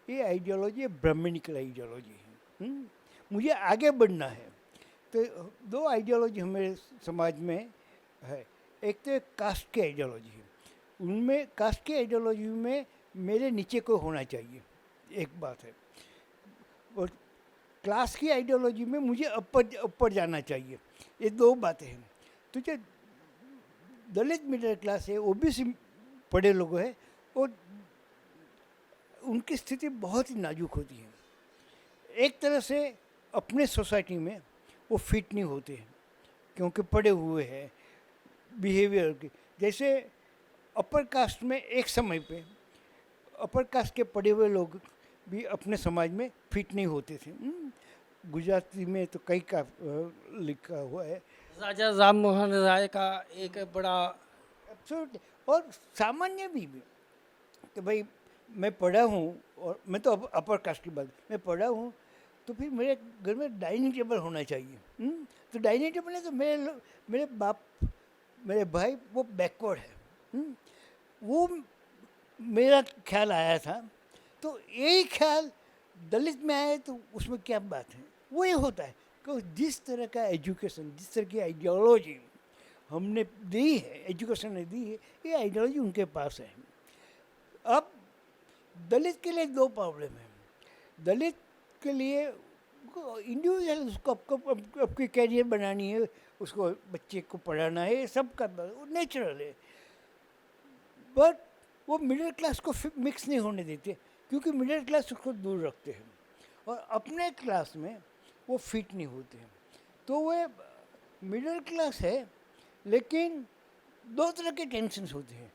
[SPEAKER 2] ये आइडियोलॉजी ब्राह्मणिकल आइडियोलॉजी है। मुझे आगे बढ़ना है तो दो आइडियोलॉजी हमारे समाज में है। एक तो कास्ट की आइडियोलॉजी है, उनमें कास्ट की आइडियोलॉजी में मेरे नीचे कोई होना चाहिए, एक बात है। और क्लास की आइडियोलॉजी में मुझे ऊपर जाना चाहिए, ये दो बातें हैं। तो जो दलित मिडिल क्लास है, ओबीसी पढ़े लोग हैं, और उनकी स्थिति बहुत ही नाजुक होती है। एक तरह से अपने सोसाइटी में वो फिट नहीं होते हैं क्योंकि पढ़े हुए हैं बिहेवियर की। जैसे अपर कास्ट में एक समय पे अपर कास्ट के पढ़े हुए लोग भी अपने समाज में फिट नहीं होते थे। गुजराती में तो कई का लिखा हुआ है।
[SPEAKER 1] राजा राम मोहन राय का एक बड़ा
[SPEAKER 2] एब्सोल्युटली। और सामान्य भी कि भाई मैं पढ़ा हूँ, और मैं तो अपर कास्ट की बात, मैं पढ़ा हूँ तो फिर मेरे घर में डाइनिंग टेबल होना चाहिए। तो डाइनिंग टेबल है तो मेरे बाप मेरे भाई वो बैकवर्ड है। वो मेरा ख्याल आया था। तो यही ख्याल दलित में आए तो उसमें क्या बात है, वो ये होता है कि जिस तरह का एजुकेशन, जिस तरह की आइडियोलॉजी हमने दी है, एजुकेशन ने दी है, ये आइडियोलॉजी उनके पास है। अब दलित के लिए दो प्रॉब्लम है। दलित के लिए इंडिविजुअल उसको आपकी कैरियर बनानी है, उसको बच्चे को पढ़ाना है, ये सब का नेचुरल है। बट वो मिडिल क्लास को मिक्स नहीं होने देते, क्योंकि मिडिल क्लास उसको दूर रखते हैं और अपने क्लास में वो फिट नहीं होते हैं। तो वो मिडिल क्लास है, लेकिन दो तरह के टेंशन्स होते हैं।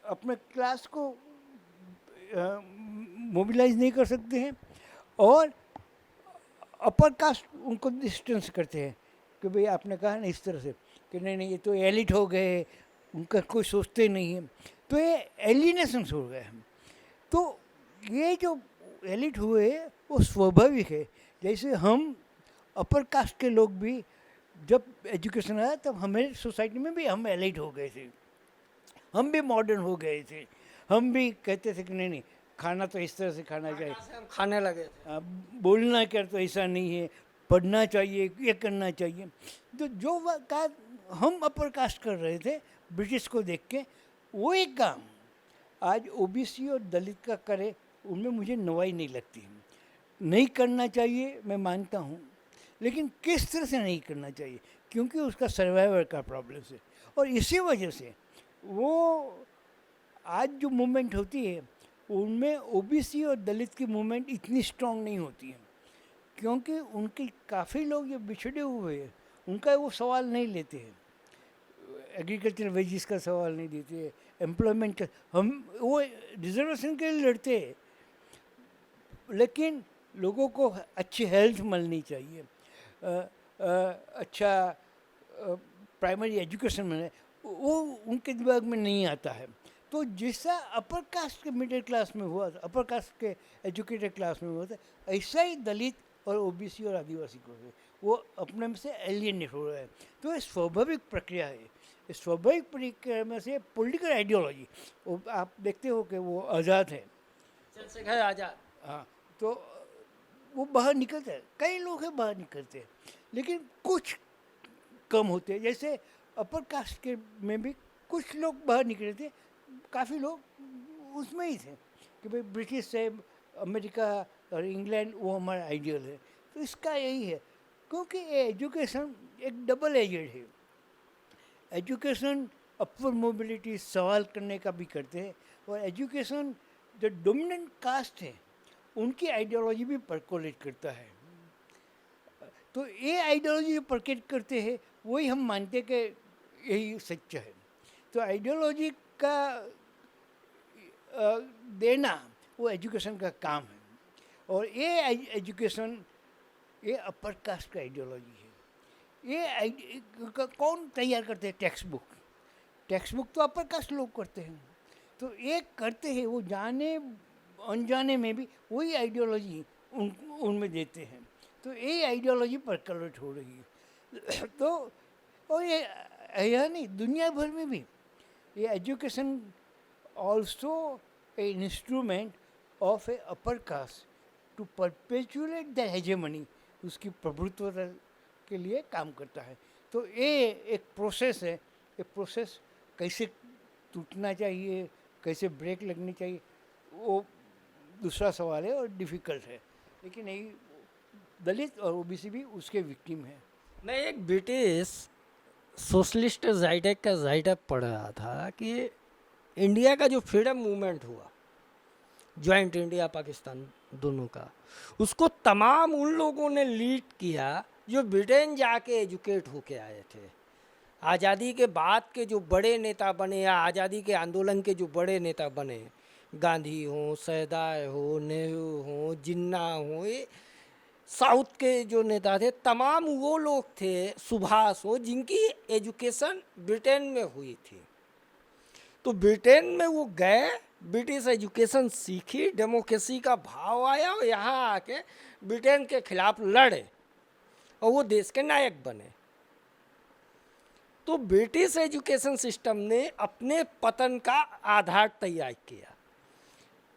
[SPEAKER 2] अपने क्लास को मोबिलाइज नहीं कर सकते हैं, और अपर कास्ट उनको डिस्टेंस करते हैं कि भाई आपने कहा ना इस तरह से कि नहीं नहीं ये तो एलिट हो गए, उनका कोई सोचते नहीं है, तो ये एलिनेशंस हो गए हैं। तो ये जो एलिट हुए वो स्वाभाविक है। जैसे हम अपर कास्ट के लोग भी जब एजुकेशन आया तब हमारे सोसाइटी में भी हम एलिट हो गए थे, हम भी मॉडर्न हो गए थे, हम भी कहते थे कि नहीं नहीं खाना तो इस तरह से खाना चाहिए,
[SPEAKER 1] हम खाने लगे थे।
[SPEAKER 2] बोलना क्या तो ऐसा नहीं है, पढ़ना चाहिए, ये करना चाहिए। तो जो काम हम अपर कास्ट कर रहे थे ब्रिटिश को देख के, वो एक काम आज ओबीसी और दलित का करे, उनमें मुझे नवाई नहीं लगती। नहीं करना चाहिए मैं मानता हूँ, लेकिन किस तरह से नहीं करना चाहिए, क्योंकि उसका सर्वाइवल का प्रॉब्लम है। और इसी वजह से वो आज जो मूवमेंट होती है उनमें ओबीसी और दलित की मूवमेंट इतनी स्ट्रांग नहीं होती है, क्योंकि उनके काफ़ी लोग ये बिछड़े हुए हैं, उनका वो सवाल नहीं लेते हैं। एग्रीकल्चर वेजिस का सवाल नहीं देते हैं, एम्प्लॉयमेंट का, हम वो रिजर्वेशन के लिए लड़ते हैं, लेकिन लोगों को अच्छी हेल्थ मिलनी चाहिए, अच्छा प्राइमरी एजुकेशन मिले, वो उनके दिमाग में नहीं आता है। तो जैसा अपर कास्ट के मिडिल क्लास में हुआ था, अपर कास्ट के एजुकेटेड क्लास में हुआ था, ऐसा ही दलित और ओबीसी और आदिवासी को है, वो अपने में से एलियनेट हो रहा है। तो ये स्वाभाविक प्रक्रिया है। इस स्वाभाविक प्रक्रिया में से पॉलिटिकल आइडियोलॉजी, आप देखते हो कि वो आज़ाद है,
[SPEAKER 1] चंद्रशेखर आजाद,
[SPEAKER 2] हाँ, तो वो बाहर निकलते हैं, कई लोग हैं बाहर निकलते हैं, लेकिन कुछ कम होते हैं। जैसे अपर कास्ट के में भी कुछ लोग बाहर निकले थे, काफ़ी लोग उसमें ही थे कि भाई ब्रिटिश से अमेरिका और इंग्लैंड वो हमारा आइडियल है। तो इसका यही है, क्योंकि एजुकेशन एक डबल एजेड है। एजुकेशन अपवर्ड मोबिलिटी सवाल करने का भी करते हैं, और एजुकेशन जो डोमिनेंट कास्ट है उनकी आइडियोलॉजी भी परकोलेट करता है। तो ये आइडियोलॉजी जो परकोलेट करते हैं वही हम मानते कि यही सच्चा है। तो आइडियोलॉजी का देना वो एजुकेशन का काम है, और ये एजुकेशन ये अपर कास्ट का आइडियोलॉजी है। ये कौन तैयार करते हैं? टेक्स्ट बुक तो अपर कास्ट लोग करते हैं। तो ये करते हैं, वो जाने अनजाने में भी वही आइडियोलॉजी उनमें देते हैं। तो ये आइडियोलॉजी परकलेट हो रही है। तो और ये यह नहीं, दुनिया भर में भी ये education also an instrument of a upper caste to perpetuate the hegemony, उसकी प्रभुत्वता के लिए काम करता है. तो ये एक प्रोसेस है. ये प्रोसेस कैसे टूटना चाहिए, कैसे ब्रेक लगनी चाहिए, वो दूसरा सवाल है और डिफ़िकल्ट है. लेकिन यही दलित और ओबीसी भी उसके विक्टिम है.
[SPEAKER 1] मैं एक ब्रिटिश सोशलिस्ट जाइडेक का जाइडअप पढ़ रहा था कि इंडिया का जो फ्रीडम मूवमेंट हुआ, जॉइंट इंडिया पाकिस्तान दोनों का, उसको तमाम उन लोगों ने लीड किया जो ब्रिटेन जाके एजुकेट होके आए थे. आज़ादी के बाद के जो बड़े नेता बने या आज़ादी के आंदोलन के जो बड़े नेता बने, गांधी हो, सरदार हो, नेहरू हो, जिन्ना हो, ये साउथ के जो नेता थे, तमाम वो लोग थे, सुभाष हो, जिनकी एजुकेशन ब्रिटेन में हुई थी. तो ब्रिटेन में वो गए, ब्रिटिश एजुकेशन सीखी, डेमोक्रेसी का भाव आया और यहाँ आके ब्रिटेन के खिलाफ लड़े और वो देश के नायक बने. तो ब्रिटिश एजुकेशन सिस्टम ने अपने पतन का आधार तैयार किया.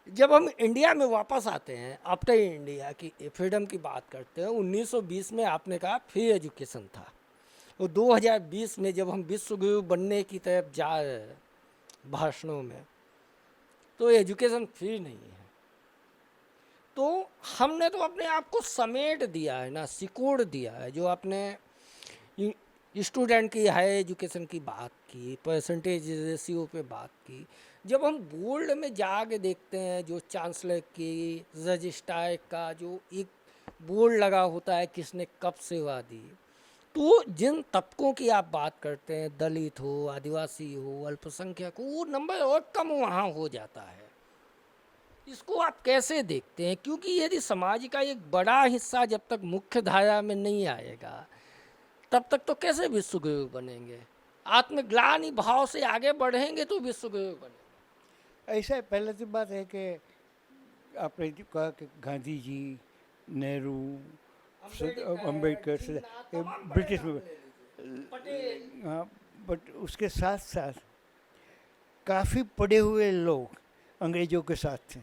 [SPEAKER 1] जब हम इंडिया में वापस आते हैं, आफ्टर इंडिया की फ्रीडम की बात करते हैं, 1920 में आपने कहा फ्री एजुकेशन था, और 2020 में जब हम विश्व गुरु बनने की तरफ जा रहे हैं भाषणों में, तो एजुकेशन फ्री नहीं है. तो हमने तो अपने आप को समेट दिया है ना, सिकोड़ दिया है. जो आपने स्टूडेंट की हाई एजुकेशन की बात की, परसेंटेज रेशियो पे बात की, जब हम बोर्ड में जाके देखते हैं, जो चांसलर की रजिस्ट्रार का जो एक बोर्ड लगा होता है, किसने कब सेवा दी, तो जिन तबकों की आप बात करते हैं, दलित हो, आदिवासी हो, अल्पसंख्यक हो, वो नंबर और कम वहाँ हो जाता है. इसको आप कैसे देखते हैं? क्योंकि यदि समाज का एक बड़ा हिस्सा जब तक मुख्य धारा में नहीं आएगा, तब तक तो कैसे विश्वगुरु बनेंगे? आत्मग्लानि भाव से आगे बढ़ेंगे तो विश्वगुरु बनेंगे.
[SPEAKER 2] ऐसा पहले तो बात है कि आपने जो कहा कि गांधी जी, नेहरू, अम्बेडकर, ब्रिटिश में, हाँ, बट उसके साथ साथ काफ़ी पढ़े हुए लोग अंग्रेज़ों के साथ थे.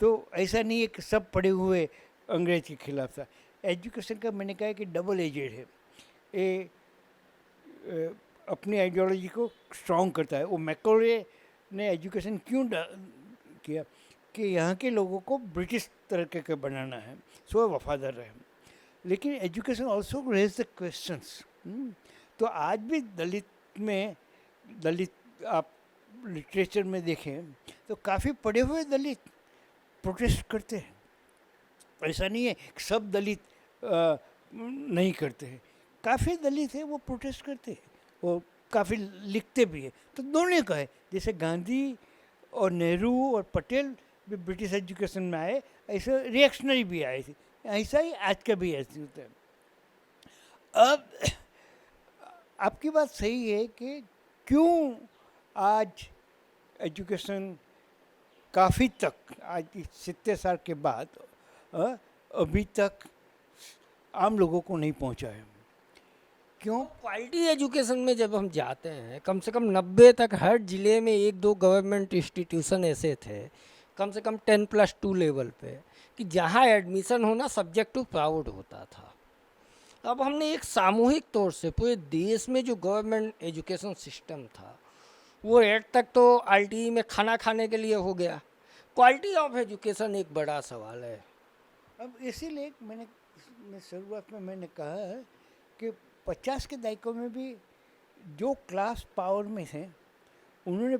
[SPEAKER 2] तो ऐसा नहीं है कि सब पढ़े हुए अंग्रेज के खिलाफ था. एजुकेशन का मैंने कहा कि डबल एजेड है. ये अपनी आइडियोलॉजी को स्ट्रॉन्ग करता है. वो मैकोले ने एजुकेशन क्यों किया कि यहाँ के लोगों को ब्रिटिश तरीके का बनाना है, सो वफादार रहे. लेकिन education also raise the questions. तो आज भी दलित आप लिटरेचर में देखें तो काफ़ी पढ़े हुए दलित प्रोटेस्ट करते हैं. ऐसा नहीं है कि सब दलित नहीं करते हैं. काफ़ी दलित है वो प्रोटेस्ट करते हैं, वो काफ़ी लिखते भी है. तो दोनों का है. जैसे गांधी और नेहरू और पटेल भी ब्रिटिश एजुकेशन में आए, ऐसे रिएक्शनरी भी आए थे. ऐसा ही आज का भी ऐसे होता है. अब आपकी बात सही है कि क्यों आज एजुकेशन काफ़ी तक, आज 70 साल के बाद अभी तक आम लोगों को नहीं पहुंचा है. क्यों?
[SPEAKER 1] क्वालिटी एजुकेशन में जब हम जाते हैं, कम से कम 90 तक हर ज़िले में 1-2 गवर्नमेंट इंस्टीट्यूशन ऐसे थे, कम से कम 10+2 लेवल पे, कि जहाँ एडमिशन होना सब्जेक्ट टू प्राउड होता था. अब हमने एक सामूहिक तौर से पूरे देश में जो गवर्नमेंट एजुकेशन सिस्टम था, वो 8 तक तो RTE में खाना खाने के लिए हो गया. क्वालिटी ऑफ एजुकेशन एक बड़ा सवाल है.
[SPEAKER 2] अब इसीलिए मैं शुरुआत में मैंने कहा है कि 50 के दशकों में भी जो क्लास पावर में थे, उन्होंने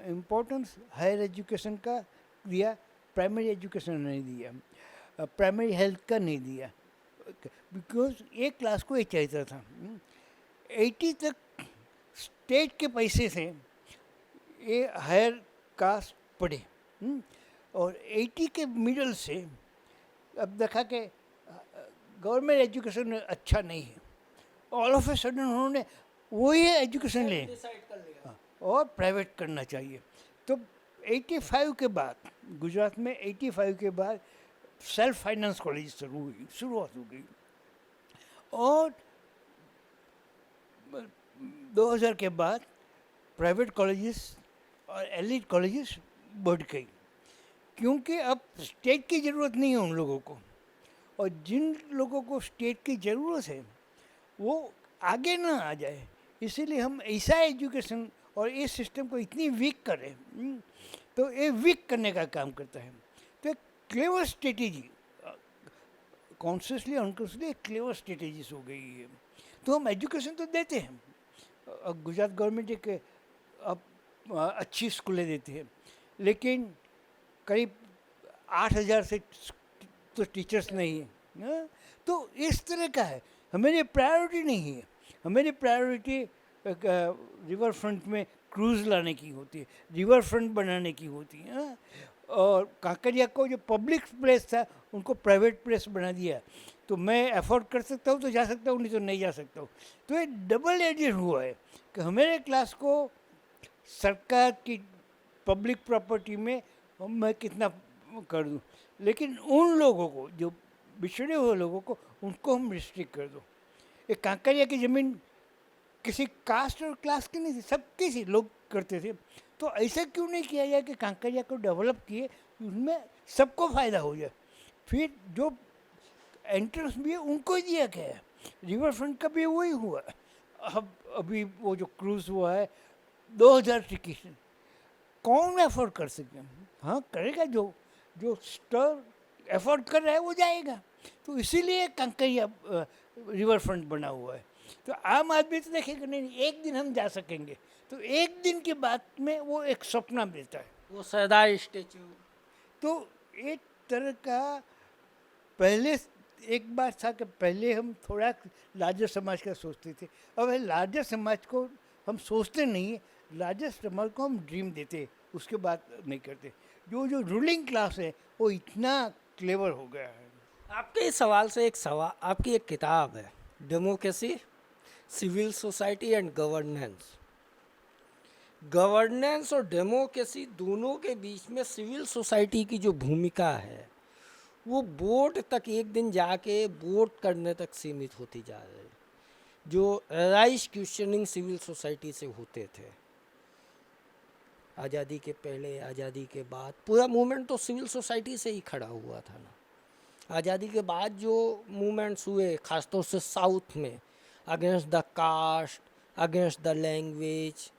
[SPEAKER 2] इम्पोर्टेंस हायर एजुकेशन का दिया, प्राइमरी एजुकेशन नहीं दिया, प्राइमरी हेल्थ का नहीं दिया, बिकॉज एक क्लास को ये चाहता था. 80 तक स्टेट के पैसे से ये हायर कास्ट पढ़े, और 80 के मिडल से अब देखा कि गवर्नमेंट एजुकेशन अच्छा नहीं है, ऑल ऑफ ए सडन उन्होंने वही एजुकेशन ले और प्राइवेट करना चाहिए. तो 85 के बाद, गुजरात में 85 के बाद सेल्फ फाइनेंस कॉलेज शुरुआत हो गई, और 2000 के बाद प्राइवेट कॉलेजेस और एलिट कॉलेजेस बढ़ गई, क्योंकि अब स्टेट की ज़रूरत नहीं है उन लोगों को, और जिन लोगों को स्टेट की ज़रूरत है वो आगे ना आ जाए, इसीलिए हम ऐसा एजुकेशन और इस सिस्टम को इतनी वीक करें। तो ये वीक करने का काम करता है। तो एक clever strategy, consciously unconsciously clever strategies हो गई है। तो हम एजुकेशन तो देते हैं, गुजरात गवर्नमेंट एक अब अच्छी स्कूलें देती है, लेकिन करीब 8,000 से तो टीचर्स नहीं है, हाँ? तो इस तरह का है, हमारी प्रायोरिटी नहीं है। हमारी प्रायोरिटी रिवर फ्रंट में क्रूज़ लाने की होती है, रिवर फ्रंट बनाने की होती है, हाँ? और कांकरिया को जो पब्लिक प्लेस था उनको प्राइवेट प्लेस बना दिया, तो मैं अफोर्ड कर सकता हूँ तो जा सकता हूँ, नहीं तो नहीं जा सकता हूँ। तो ये डबल एजेड हुआ है कि हमारे क्लास को सरकार की पब्लिक प्रॉपर्टी में मैं कितना कर दूँ, लेकिन उन लोगों को जो बिछड़े हुए लोगों को उनको हम रिस्ट्रिक्ट कर दो। ये कांकरिया की ज़मीन किसी कास्ट और क्लास की नहीं थी, सबकी थी, लोग करते थे। तो ऐसा क्यों नहीं किया जाए कि कांकरिया को डेवलप किए, उसमें सबको फ़ायदा हो जाए। फिर जो एंट्रेंस भी है उनको ही दिया गया है, रिवर फ्रंट का भी वही हुआ। अब अभी वो जो क्रूज़ हुआ है 2,000 टिकट, कौन अफोर्ड कर सकते हैं? हाँ करेगा, जो जो स्टर अफोर्ड कर रहा है वो जाएगा। तो इसीलिए कांकरिया रिवर फ्रंट बना हुआ है। तो आम आदमी तो देखेगा नहीं, एक दिन हम जा सकेंगे, तो एक दिन की बात में वो एक सपना मिलता है।
[SPEAKER 1] वो सरदार स्टेचू,
[SPEAKER 2] तो एक तरह का पहले एक बार था कि पहले हम थोड़ा लार्जर समाज का सोचते थे, अब लार्जर समाज को हम सोचते नहीं है, लार्जर समाज को हम ड्रीम देते, उसके बाद नहीं करते। जो जो रूलिंग क्लास है वो इतना क्लेवर हो गया है।
[SPEAKER 1] आपके इस सवाल से एक सवाल, आपकी एक किताब है democracy, civil society and governance. Governance और डेमोक्रेसी दोनों के बीच में सिविल सोसाइटी की जो भूमिका है वो वोट तक एक दिन जाके वोट करने तक सीमित होती जा रही है, जो राइस क्वेश्चनिंग सिविल सोसाइटी से होते थे। आज़ादी के पहले, आज़ादी के बाद पूरा मूवमेंट तो सिविल सोसाइटी से ही खड़ा हुआ था ना। आज़ादी के बाद जो मूवमेंट्स हुए ख़ासतौर से साउथ में, against the caste, against the language,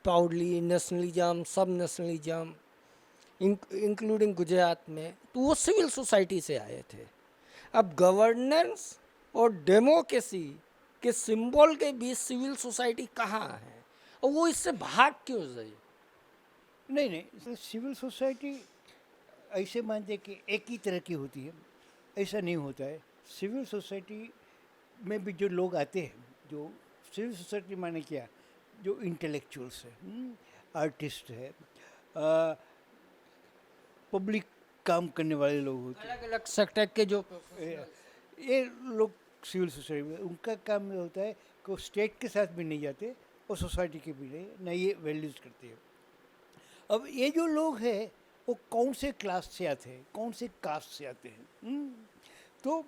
[SPEAKER 1] proudly nationalism, sub nationalism, including Gujarat में, तो वो सिविल सोसाइटी से आए थे। अब गवर्नेंस और डेमोक्रेसी के सिंबल के बीच सिविल सोसाइटी कहाँ है और वो इससे भाग क्यों रही?
[SPEAKER 2] नहीं नहीं, तो सिविल सोसाइटी ऐसे मानते कि एक ही तरह की होती है, ऐसा नहीं होता है। सिविल सोसाइटी में भी जो लोग आते हैं, जो सिविल सोसाइटी माने क्या, जो इंटेलेक्चुअल्स है, आर्टिस्ट है, पब्लिक काम करने वाले लोग होते हैं,
[SPEAKER 1] अलग अलग सेक्टर के जो
[SPEAKER 2] ये लोग सिविल सोसाइटी में, उनका काम ये होता है कि वो स्टेट के साथ भी नहीं जाते और सोसाइटी के भी नहीं, ना ये वैल्यूज़ करते हैं। अब ये जो लोग हैं वो कौन से क्लास से आते हैं, कौन से कास्ट से आते हैं, तो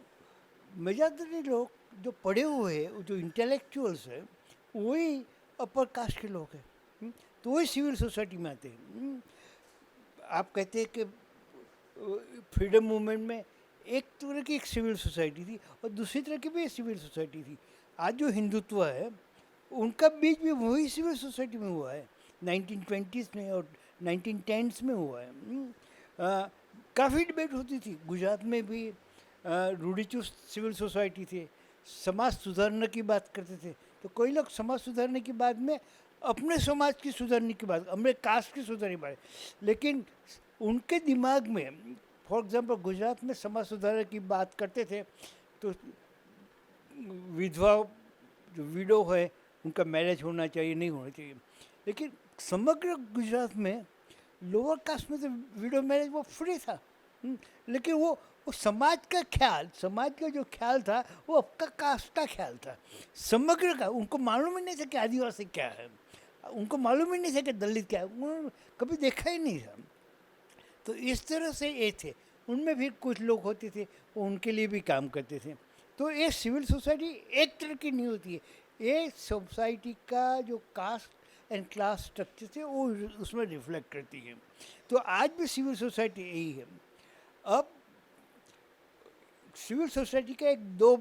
[SPEAKER 2] मेजॉरिटी लोग जो पढ़े हुए हैं, जो इंटेलेक्चुअल्स हैं, वही अपर कास्ट के लोग हैं, तो वही सिविल सोसाइटी में आते हैं। आप कहते हैं कि फ्रीडम मूवमेंट में एक तरह की एक सिविल सोसाइटी थी और दूसरी तरह की भी सिविल सोसाइटी थी। आज जो हिंदुत्व है उनका बीच भी वही सिविल सोसाइटी में हुआ है, 1920s में और 1910s में हुआ है। काफ़ी डिबेट होती थी, गुजरात में भी रूढ़िचुस्त सिविल सोसाइटी थी, समाज सुधारने की बात करते थे। तो कोई लोग समाज सुधारने की बात में अपने समाज की सुधारने की बात, अपने कास्ट की सुधारने की बात, लेकिन उनके दिमाग में, फॉर एग्जांपल गुजरात में समाज सुधारने की बात करते थे तो विधवा जो विडो है उनका मैरिज होना चाहिए, नहीं होना चाहिए। लेकिन समग्र गुजरात में लोअर कास्ट में तो विडो मैरिज वो फ्री था, लेकिन वो समाज का ख्याल, समाज का जो ख्याल था वो आपका कास्ट का ख्याल था, समग्र का। उनको मालूम ही नहीं था कि आदिवासी क्या है, उनको मालूम ही नहीं था कि दलित क्या है, उन्होंने कभी देखा ही नहीं था। तो इस तरह से ये थे, उनमें भी कुछ लोग होते थे वो उनके लिए भी काम करते थे। तो ये सिविल सोसाइटी एक तरह की नहीं होती है, ये सोसाइटी का जो कास्ट एंड क्लास स्ट्रक्चर से वो उसमें रिफ्लेक्ट करती है। तो आज भी सिविल सोसाइटी यही है। अब सिविल सोसाइटी का एक दो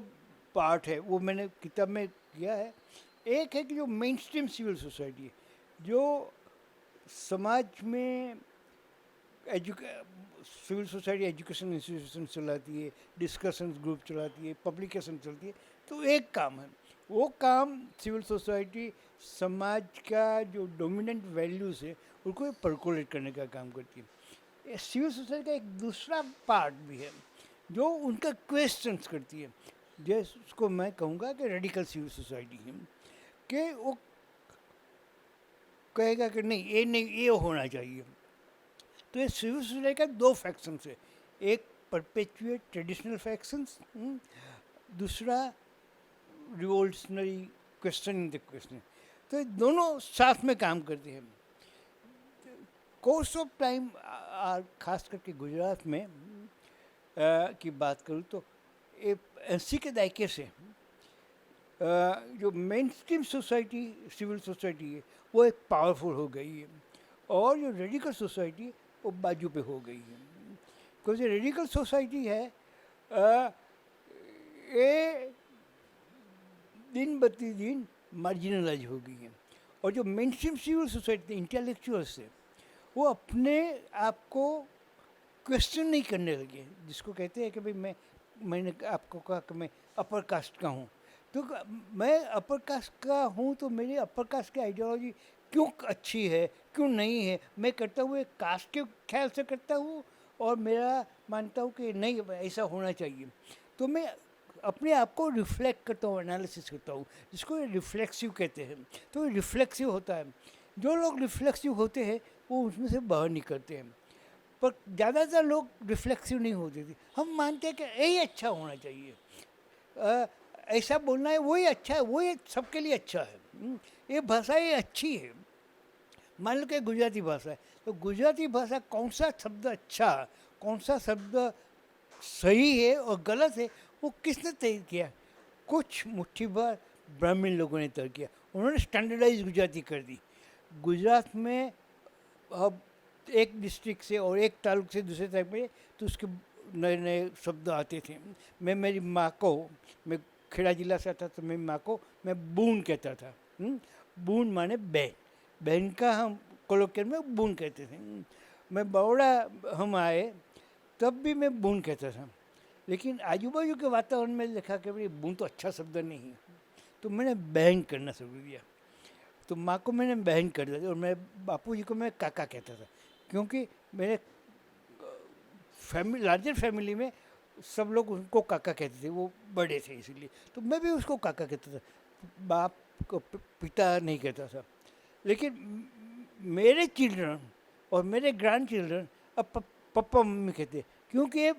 [SPEAKER 2] पार्ट है, वो मैंने किताब में किया है। एक है कि जो मेन स्ट्रीम सिविल सोसाइटी है, जो समाज में सिविल सोसाइटी एजुकेशन इंस्टीट्यूशन चलाती है, डिस्कशन ग्रुप चलाती है, पब्लिकेशन चलती है। तो एक काम है, वो काम सिविल सोसाइटी समाज का जो डोमिनेंट वैल्यूज़ है उनको परकोलेट करने का काम करती है। सिविल सोसाइटी का एक दूसरा पार्ट भी है जो उनका क्वेश्चंस करती है, जिसको मैं कहूँगा कि रेडिकल सिविल सोसाइटी है, कि वो कहेगा कि नहीं ये होना चाहिए। तो ये सिविल सोसाइटी का दो फैक्शंस है, एक परपेचुएट ट्रेडिशनल फैक्शंस, दूसरा रिवोल्यूशनरी क्वेश्चनिंग द क्वेश्चन। तो ये दोनों साथ में काम करते हैं। कोर्स ऑफ टाइम खास करके गुजरात में की बात करूँ तो 80 के दायके से जो mainstream society civil society है वो एक पावरफुल हो गई है, और जो रेडिकल सोसाइटी है वो बाजू पे हो गई है। बिकॉज रेडिकल सोसाइटी है ये दिन प्रतिदिन मार्जिनलाइज हो गई है, और जो mainstream civil society intellectuals है वो अपने आप को क्वेश्चन नहीं करने लगे, जिसको कहते हैं कि भाई मैंने आपको कहा कि मैं अपर कास्ट का हूँ, तो मैं अपर कास्ट का हूँ तो मेरी अपर कास्ट की आइडियोलॉजी क्यों अच्छी है क्यों नहीं है, मैं करता हूँ एक कास्ट के ख्याल से करता हूँ, और मेरा मानता हूँ कि नहीं ऐसा होना चाहिए। तो मैं अपने आप को रिफ्लेक्ट करता हूँ, एनालिसिस करता हूँ, जिसको रिफ्लेक्सिव कहते हैं। तो रिफ्लेक्सिव होता है, जो लोग रिफ्लेक्सिव होते हैं वो उसमें से बाहर निकलते हैं, पर ज़्यादातर लोग रिफ्लेक्सिव नहीं होते थे। हम मानते हैं कि यही अच्छा होना चाहिए, ऐसा बोलना है वही अच्छा है, वही सबके लिए अच्छा है, ये भाषा ये अच्छी है। मान लो कि गुजराती भाषा है, तो गुजराती भाषा कौन सा शब्द अच्छा, कौन सा शब्द सही है और गलत है, वो किसने तय किया? कुछ मुट्ठी भर ब्राह्मण लोगों ने तय किया, उन्होंने स्टैंडर्डाइज गुजराती कर दी। गुजरात में अब एक डिस्ट्रिक्ट से और एक तालुक से दूसरे तालुक में तो उसके नए नए शब्द आते थे। मैं मेरी माँ को, मैं खेड़ा जिला से आता तो मेरी माँ को मैं बून कहता था। बून माने बहन, बहन का हम कोलोकियल में बून कहते थे। मैं बड़ौदा हम आए तब भी मैं बून कहता था, लेकिन आजू बाजू के वातावरण में देखा कि भाई बून तो अच्छा शब्द नहीं है, तो मैंने बहन करना शुरू किया। तो माँ को मैंने बहन कर दिया और मैं बापूजी को मैं काका कहता था, क्योंकि मेरे लार्जर फैमिली में सब लोग उनको काका कहते थे, वो बड़े थे इसलिए, तो मैं भी उसको काका कहता था, बाप को पिता नहीं कहता था। लेकिन मेरे चिल्ड्रन और मेरे ग्रैंड चिल्ड्रन अब पप्पा मम्मी कहते, क्योंकि ये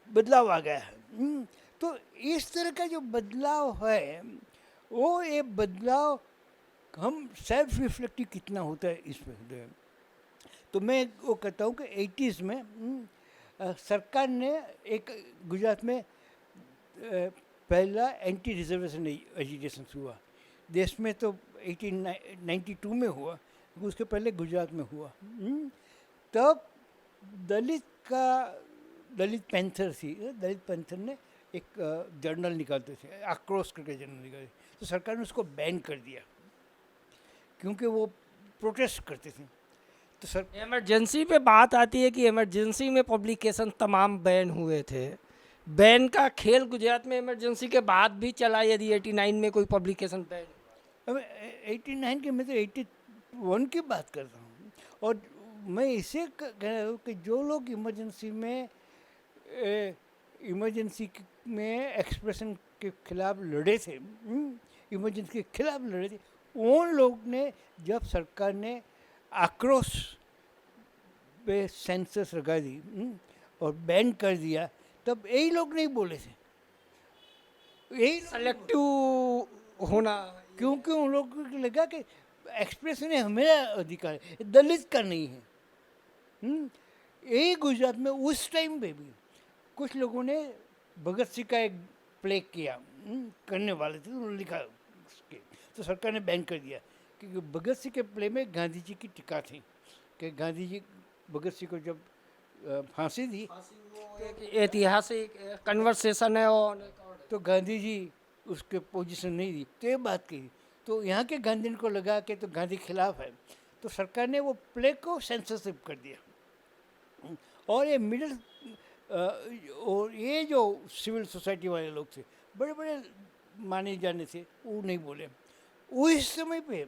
[SPEAKER 2] बदलाव आ गया है। तो इस तरह का जो बदलाव है, वो ये बदलाव हम सेल्फ रिफ्लेक्टिव कितना होता है इसमें। तो मैं वो कहता हूँ कि 80s में सरकार ने एक गुजरात में पहला एंटी रिजर्वेशन एजिटेशन हुआ। देश में तो 1892 में हुआ, उसके पहले गुजरात में हुआ। तब दलित पैंथर थी, दलित पैंथर ने एक जर्नल निकालते थे, आक्रोश करके जर्नल निकालते, तो सरकार ने उसको बैन कर दिया क्योंकि वो प्रोटेस्ट करते थे। तो सर
[SPEAKER 1] इमरजेंसी पे बात आती है कि इमरजेंसी में पब्लिकेशन तमाम बैन हुए थे। बैन का खेल गुजरात में इमरजेंसी के बाद भी चला, यदि 89 में कोई पब्लिकेशन बैन।
[SPEAKER 2] अब 89 के, मैं तो 81 की बात कर रहा हूँ। और मैं इसे कह रहा हूँ कि जो लोग इमरजेंसी में एक्सप्रेशन के खिलाफ लड़े थे, इमरजेंसी के खिलाफ लड़े थे, उन लोग ने जब सरकार ने आक्रोश पे सेंसस लगा दी और बैन कर दिया, तब यही लोग नहीं बोले थे, यही
[SPEAKER 1] सेलेक्टिव होना,
[SPEAKER 2] क्योंकि उन लोगों को लगा कि एक्सप्रेशन है हमारा अधिकार है, दलित का नहीं है। यही गुजरात में उस टाइम पे भी कुछ लोगों ने भगत सिंह का एक प्ले किया, करने वाले थे, उन्होंने लिखा उसके, तो सरकार ने बैन कर दिया। कि भगत सिंह के प्ले में गांधी जी की टीका थी कि गांधी जी भगत सिंह को जब फांसी दी
[SPEAKER 1] एक ऐतिहासिक कन्वर्सेशन है और
[SPEAKER 2] तो गांधी जी उसके पोजीशन नहीं दी, तो ये बात कही। तो यहाँ के गांधी को लगा कि तो गांधी खिलाफ है, तो सरकार ने वो प्ले को सेंसरशिप कर दिया। और ये मिडिल और ये जो सिविल सोसाइटी वाले लोग थे, बड़े बड़े माने जाने थे, वो नहीं बोले। उस समय पे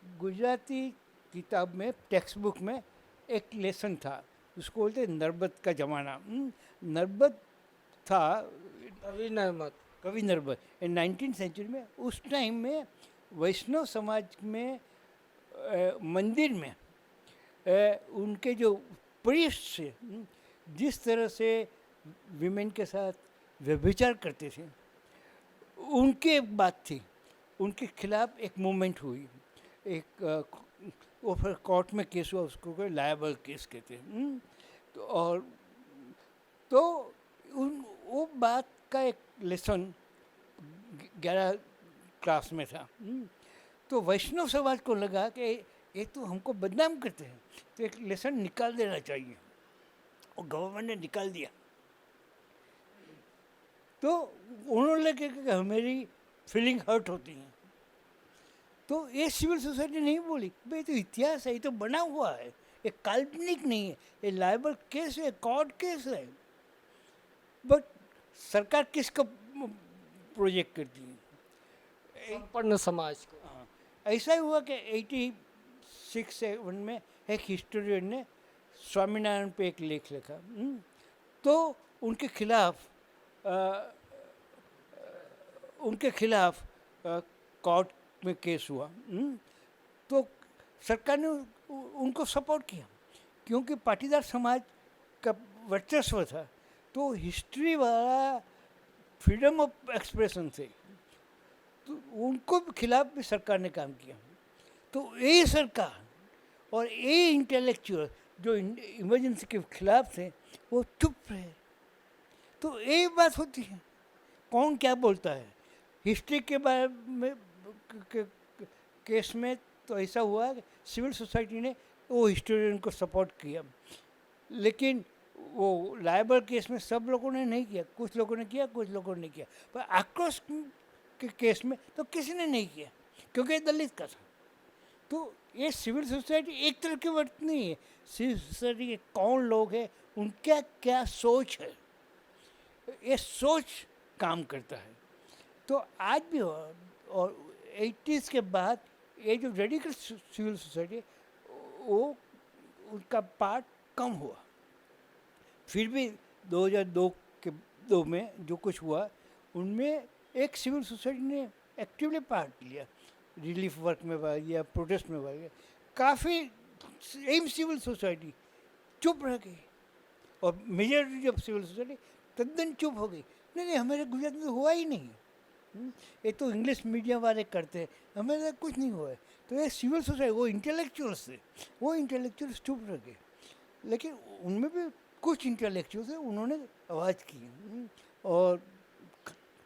[SPEAKER 2] गुजराती किताब में, टेक्स्ट बुक में एक लेसन था, उसको बोलते नर्बत का ज़माना। नर्बत था, कवि नर्बत 19th सेंचुरी में। उस टाइम में वैष्णव समाज में मंदिर में उनके जो प्रीस्ट थे, जिस तरह से विमेन के साथ व्यभिचार करते थे, उनकी एक बात थी, उनके खिलाफ एक मूवमेंट हुई। एक वो फिर कोर्ट में केस हुआ, उसको कोई लायबल केस कहते हैं। तो वो बात का एक लेसन 11 क्लास में था। तो वैष्णव समाज को लगा कि ये तो हमको बदनाम करते हैं, तो एक लेसन निकाल देना चाहिए, और गवर्नमेंट ने निकाल दिया। तो उन्होंने लगे कि हमारी फीलिंग हर्ट होती है। तो ये सिविल सोसाइटी नहीं बोली, भाई तो इतिहास है, ये तो बना हुआ है, ये काल्पनिक नहीं है, ये लाइबल केस है, कोर्ट केस है। बट सरकार किसको प्रोजेक्ट करती है?
[SPEAKER 1] संपन्न समाज को।
[SPEAKER 2] हाँ, ऐसा ही हुआ कि 86-7 में एक हिस्टोरियन ने स्वामीनारायण पे एक लेख लिखा। तो उनके खिलाफ कोर्ट में केस हुआ। तो सरकार ने उनको सपोर्ट किया, क्योंकि पाटीदार समाज का वर्चस्व था। तो हिस्ट्री वाला फ्रीडम ऑफ एक्सप्रेशन से तो उनको खिलाफ भी सरकार ने काम किया। तो ये सरकार और ये इंटेलेक्चुअल जो इमरजेंसी के खिलाफ थे, वो चुप रहे। तो ये बात होती है, कौन क्या बोलता है। हिस्ट्री के बारे में केस में तो ऐसा हुआ कि सिविल सोसाइटी ने वो हिस्टोरियन को सपोर्ट किया, लेकिन वो लायबल केस में सब लोगों ने नहीं किया। कुछ लोगों ने किया, कुछ लोगों ने नहीं किया। पर आक्रोश के केस में तो किसी ने नहीं किया, क्योंकि ये दलित का था। तो ये सिविल सोसाइटी एक तरह की वर्त नहीं है। सिविल सोसाइटी के कौन लोग हैं, उनका क्या सोच है, ये सोच काम करता है। तो आज भी और 80s के बाद ये जो रेडिकल सिविल सोसाइटी, वो उनका पार्ट कम हुआ। फिर भी 2002 में जो कुछ हुआ, उनमें एक सिविल सोसाइटी ने एक्टिवली पार्ट लिया, रिलीफ वर्क में भाग लिया, प्रोटेस्ट में भाग लिया। काफ़ी सेम सिविल सोसाइटी चुप रह गई, और मेजॉरिटी ऑफ सिविल सोसाइटी तद्दन चुप हो गई। नहीं, हमारे गुजरात में तो हुआ ही नहीं, ये तो इंग्लिश मीडियम वाले करते हैं, हमारे कुछ नहीं हुआ है। तो ये सिविल सोसाइटी, वो इंटेलेक्चुअल्स थे, वो इंटेलेक्चुअल्स चुप रह गए। लेकिन उनमें भी कुछ इंटेलेक्चुअल्स हैं, उन्होंने आवाज़ की और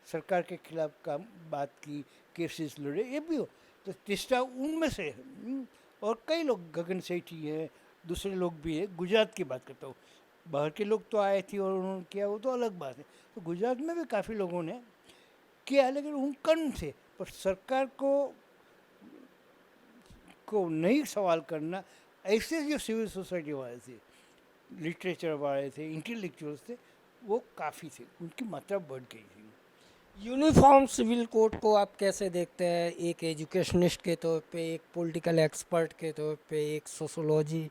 [SPEAKER 2] सरकार के खिलाफ काम बात की, केसेस लड़े, ये भी हो। तो तिस्टा उनमें से है। और कई लोग, गगन सेठी है, दूसरे लोग भी है। गुजरात की बात करता हूँ, बाहर के लोग तो आए थे और उन्होंने किया, वो तो अलग बात है। तो गुजरात में भी काफ़ी लोगों ने किया, लेकिन उन कम थे। पर सरकार को नहीं सवाल करना, ऐसे जो सिविल सोसाइटी वाले थे, लिटरेचर वाले थे, इंटेलेक्चुअल्स थे, वो काफ़ी थे, उनकी मात्रा बढ़ गई थी।
[SPEAKER 1] यूनिफॉर्म सिविल कोड को आप कैसे देखते हैं, एक एजुकेशनिस्ट के तौर पे, एक पॉलिटिकल एक्सपर्ट के तौर पे, एक सोशोलॉजी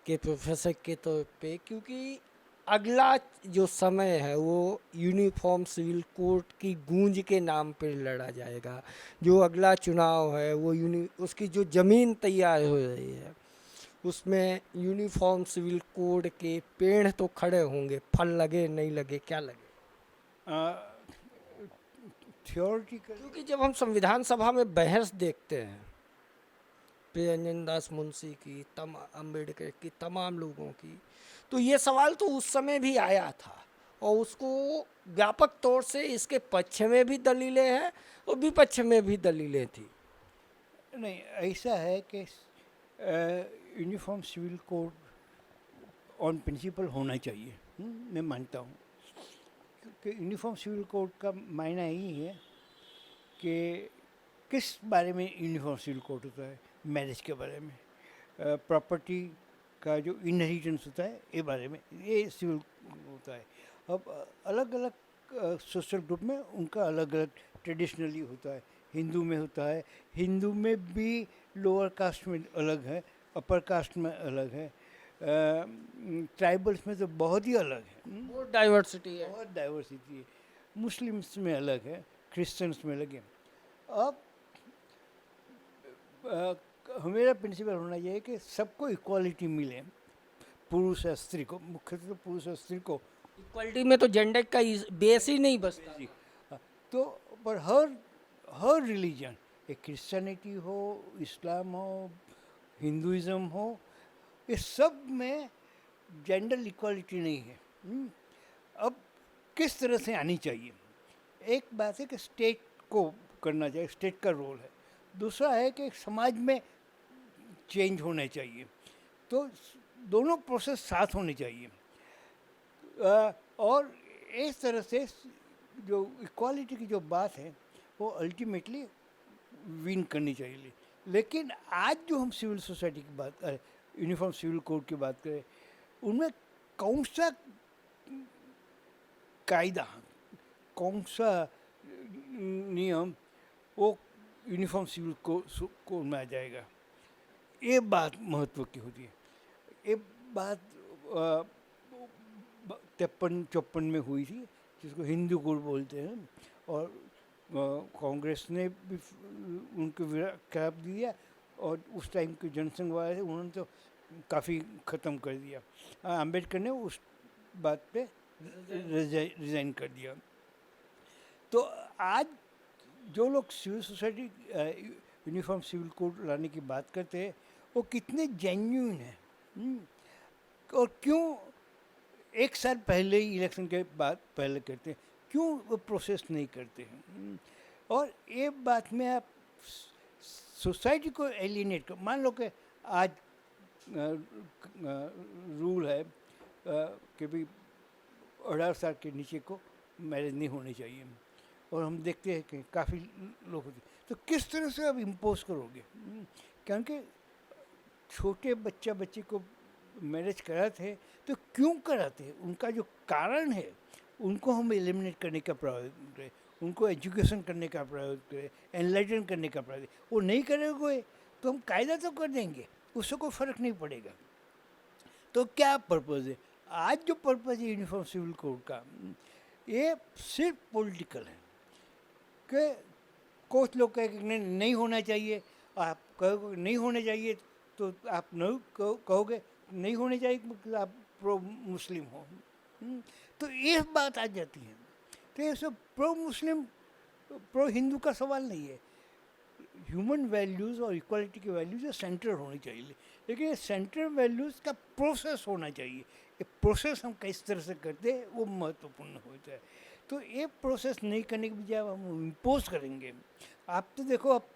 [SPEAKER 1] के प्रोफेसर के तौर पे? क्योंकि अगला जो समय है वो यूनिफॉर्म सिविल कोड की गूंज के नाम पर लड़ा जाएगा। जो अगला चुनाव है वो उसकी जो ज़मीन तैयार हो रही है, उसमें यूनिफॉर्म सिविल कोड के पेड़ तो खड़े होंगे, फल लगे नहीं लगे क्या लगे।
[SPEAKER 2] थियोरिटिकल,
[SPEAKER 1] क्योंकि जब हम संविधान सभा में बहस देखते हैं, प्रियंजन दास मुंशी की, अम्बेडकर की, तमाम लोगों की, तो ये सवाल तो उस समय भी आया था, और उसको व्यापक तौर से इसके पक्ष में भी दलीलें हैं और विपक्ष में भी दलीलें थी।
[SPEAKER 2] नहीं, ऐसा है कि uniform civil code on principle होना चाहिए। मैं मानता हूँ कि यूनिफॉर्म सिविल कोड का मायना यही है कि किस बारे में यूनिफॉर्म सिविल कोड होता है। मैरिज के बारे में, प्रॉपर्टी का जो इनहेरिटेंस होता है, ये बारे में ये सिविल होता है। अब अलग अलग सोशल ग्रुप में उनका अलग अलग ट्रेडिशनली होता है। हिंदू में होता है, हिंदू में भी लोअर कास्ट में अलग है, अपर कास्ट में अलग है, ट्राइबल्स में तो बहुत ही अलग है।
[SPEAKER 1] बहुत डाइवर्सिटी है।
[SPEAKER 2] बहुत डाइवर्सिटी है। मुस्लिम्स में अलग है, क्रिश्चियंस में अलग है। अब मेरा प्रिंसिपल होना चाहिए कि सबको इक्वालिटी मिले, पुरुष और स्त्री को, मुख्यतः तो पुरुष और स्त्री को।
[SPEAKER 1] इक्वलिटी में तो जेंडर का बेस ही नहीं बसता।
[SPEAKER 2] तो पर हर रिलीजन, एक क्रिश्चियनिटी हो, इस्लाम हो, हिंदुइज्म हो, इस सब में जेंडर इक्वालिटी नहीं है। अब किस तरह से आनी चाहिए? एक बात है कि स्टेट को करना चाहिए, स्टेट का रोल है। दूसरा है कि समाज में चेंज होने चाहिए। तो दोनों प्रोसेस साथ होने चाहिए। और इस तरह से जो इक्वालिटी की जो बात है वो अल्टीमेटली विन करनी चाहिए। लेकिन आज जो हम सिविल सोसाइटी की बात, यूनिफॉर्म सिविल कोड की बात करें, उनमें कौन सा कायदा, कौन सा नियम वो यूनिफॉर्म सिविल कोड में आ जाएगा, ये बात महत्व की होती है। ये बात 53-54 में हुई थी, जिसको हिंदू कोड बोलते हैं, और कांग्रेस ने भी उनके खिलाफ दिया, और उस टाइम के जनसंघ वाले थे, उन्होंने तो काफ़ी ख़त्म कर दिया। अम्बेडकर ने उस बात पे रिज़ाइन कर दिया। तो आज जो लोग civil society uniform civil code लाने की बात करते हैं, वो कितने जेन्युइन हैं, और क्यों एक साल पहले ही इलेक्शन के बाद पहले करते हैं, क्यों वो प्रोसेस नहीं करते हैं। और ये बात में आप सोसाइटी को एलिनेट कर, मान लो कि आज रूल है कि भाई 18 साल के नीचे को मैरिज नहीं होनी चाहिए, और हम देखते हैं कि काफ़ी लोग होते हैं। तो किस तरह से आप इम्पोज करोगे? क्योंकि छोटे बच्चे को मैरिज कराते हैं तो क्यों कराते हैं, उनका जो कारण है उनको हम एलिमिनेट करने का प्रयास करें, उनको एजुकेशन करने का प्रयास करें, एनलाइटन करने का प्रयास। वो नहीं करेंगे तो हम कायदा तो कर देंगे, उससे कोई फ़र्क नहीं पड़ेगा। तो क्या पर्पज़ है? आज जो पर्पज़ है यूनिफॉर्म सिविल कोड का, ये सिर्फ पॉलिटिकल है। कि कुछ लोग कहे कि नहीं होना चाहिए, आप कहोगे नहीं होना चाहिए, तो आप नहीं कहोगे नहीं होने चाहिए क्योंकि आप प्रो मुस्लिम हो। तो ये बात आ जाती है। तो ये सब प्रो मुस्लिम प्रो हिंदू का सवाल नहीं है। ह्यूमन वैल्यूज़ और इक्वालिटी की वैल्यूज़ सेंटर होनी चाहिए, लेकिन ये सेंटर वैल्यूज़ का प्रोसेस होना चाहिए। ये प्रोसेस हम किस तरह से करते हैं वो महत्वपूर्ण होता है। तो ये प्रोसेस नहीं करने के बजाय हम इम्पोज करेंगे। आप तो देखो, अब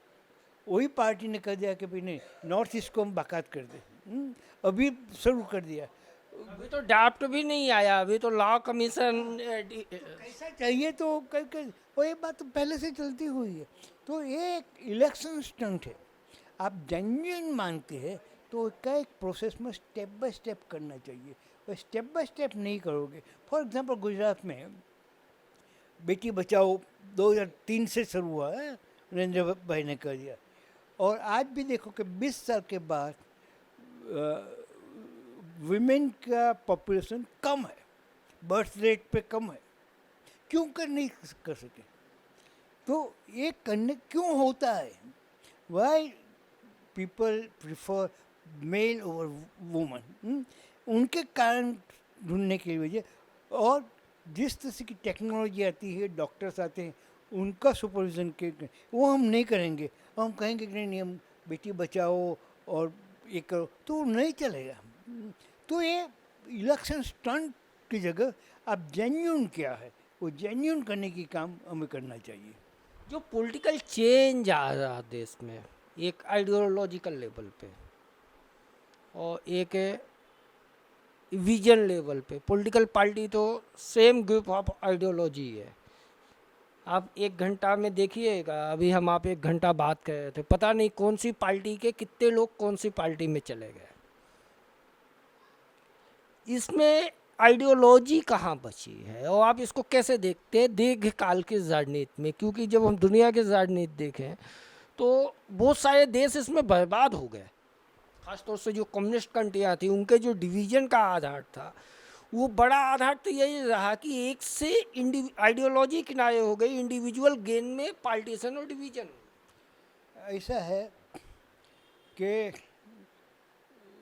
[SPEAKER 2] वही पार्टी ने कह दिया कि भाई नहीं, नॉर्थ ईस्ट को हम बाकात कर दें, अभी शुरू कर दिया।
[SPEAKER 1] अभी तो ड्राफ्ट भी नहीं आया, अभी तो लॉ कमीशन
[SPEAKER 2] कैसा चाहिए तो वो ये बात तो पहले से चलती हुई है। तो ये एक इलेक्शन स्टंट है। आप जेन्युइन मानते हैं तो इसका एक प्रोसेस में स्टेप बाय स्टेप करना चाहिए, और स्टेप बाय स्टेप नहीं करोगे। फॉर एग्जांपल गुजरात में बेटी बचाओ 2003 से शुरू हुआ है, नरेंद्र भाई ने कर दिया, और आज भी देखो कि 20 साल के बाद विमेन का पॉपुलेशन कम है, बर्थ रेट पे कम है। क्यों नहीं कर सके? तो ये करने क्यों होता है? Why people prefer male over woman, उनके कारण ढूंढने की वजह। और जिस तरह की टेक्नोलॉजी आती है, डॉक्टर्स आते हैं, उनका सुपरविज़न के वो हम नहीं करेंगे। हम कहेंगे कि नहीं हम बेटी बचाओ और ये करो, तो नहीं चलेगा। तो ये इलेक्शन स्टंट की जगह आप जेन्युइन क्या है वो जेन्युइन करने की काम हमें करना चाहिए।
[SPEAKER 1] जो पॉलिटिकल चेंज आ रहा देश में, एक आइडियोलॉजिकल लेवल पे और एक है विजन लेवल पे। पॉलिटिकल पार्टी तो सेम ग्रुप ऑफ आइडियोलॉजी है। आप 1 घंटा में देखिएगा, अभी हम आप 1 घंटा बात कर रहे थे, पता नहीं कौन सी पार्टी के कितने लोग कौन सी पार्टी में चले गए। इसमें आइडियोलॉजी कहाँ बची है और आप इसको कैसे देखते हैं दीर्घकाल की राजनीति में? क्योंकि जब हम दुनिया की राजनीति देखें तो बहुत सारे देश इसमें बर्बाद हो गए। खासतौर से जो कम्युनिस्ट कंट्रियाँ थी, उनके जो डिवीजन का आधार था, वो बड़ा आधार तो यही रहा कि एक से आइडियोलॉजी किनारे हो गई, इंडिविजुअल गेन में पार्टीशन और डिवीजन।
[SPEAKER 2] ऐसा है कि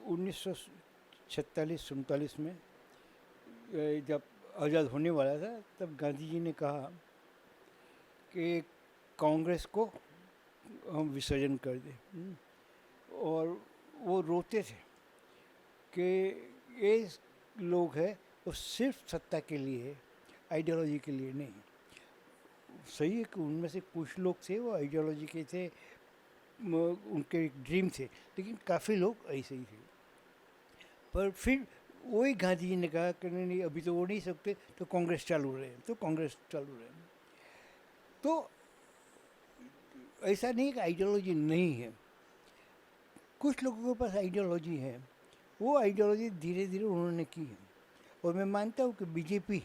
[SPEAKER 2] 1946-47 में जब आज़ाद होने वाला था, तब गांधी जी ने कहा कि कांग्रेस को हम विसर्जन कर दें, और वो रोते थे कि ये लोग हैं वो सिर्फ सत्ता के लिए है, आइडियोलॉजी के लिए नहीं। सही है कि उनमें से कुछ लोग थे वो आइडियोलॉजी के थे, उनके एक ड्रीम थे, लेकिन काफ़ी लोग ऐसे ही थे। पर फिर वही गांधी जी ने कहा कि नहीं, अभी तो वो नहीं सकते, तो कांग्रेस चालू रहे, तो कांग्रेस चालू रहे। तो ऐसा नहीं कि आइडियोलॉजी नहीं है, कुछ लोगों के पास आइडियोलॉजी है, वो आइडियोलॉजी धीरे धीरे उन्होंने की है। और मैं मानता हूँ कि बीजेपी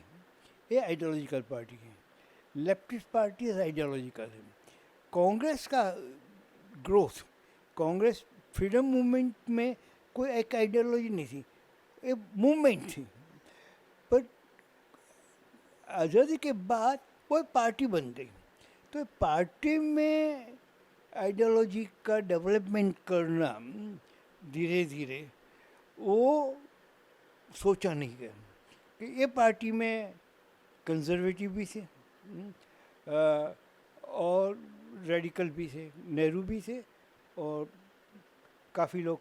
[SPEAKER 2] ये आइडियोलॉजिकल पार्टी है, लेफ्टिस्ट पार्टी आइडियोलॉजिकल है। कांग्रेस का ग्रोथ, कांग्रेस फ्रीडम मूवमेंट में कोई एक आइडियोलॉजी नहीं थी, एक मूवमेंट थी। पर आज़ादी के बाद वो पार्टी बन गई, तो पार्टी में आइडियोलॉजी का डेवलपमेंट करना धीरे धीरे वो सोचा नहीं गया कि ये पार्टी में कंजर्वेटिव भी थे और रेडिकल भी थे, नेहरू भी थे, और काफ़ी लोग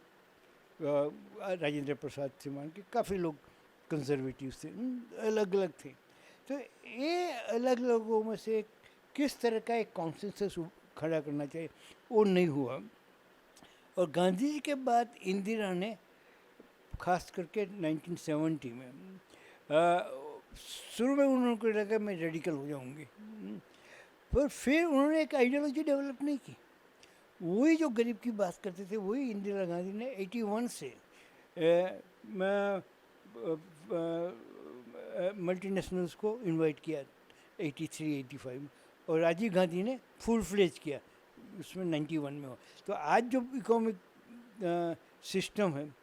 [SPEAKER 2] राजेंद्र प्रसाद से मान के काफ़ी लोग कंजर्वेटिव थे, अलग अलग थे। तो ये अलग लोगों में से किस तरह का एक कॉन्सेंसस खड़ा करना चाहिए, वो नहीं हुआ। और गांधी जी के बाद इंदिरा ने खास करके 1970 में शुरू में उन्होंने लगा मैं रेडिकल हो जाऊंगी, पर फिर उन्होंने एक आइडियोलॉजी डेवलप नहीं की। वही जो गरीब की बात करते थे, वही इंदिरा गांधी ने 81 से मल्टीनेशनल्स को इनवाइट किया 83-85, और राजीव गांधी ने फुल फ्लेज किया उसमें 91 में हो। तो आज जो इकोनॉमिक सिस्टम है,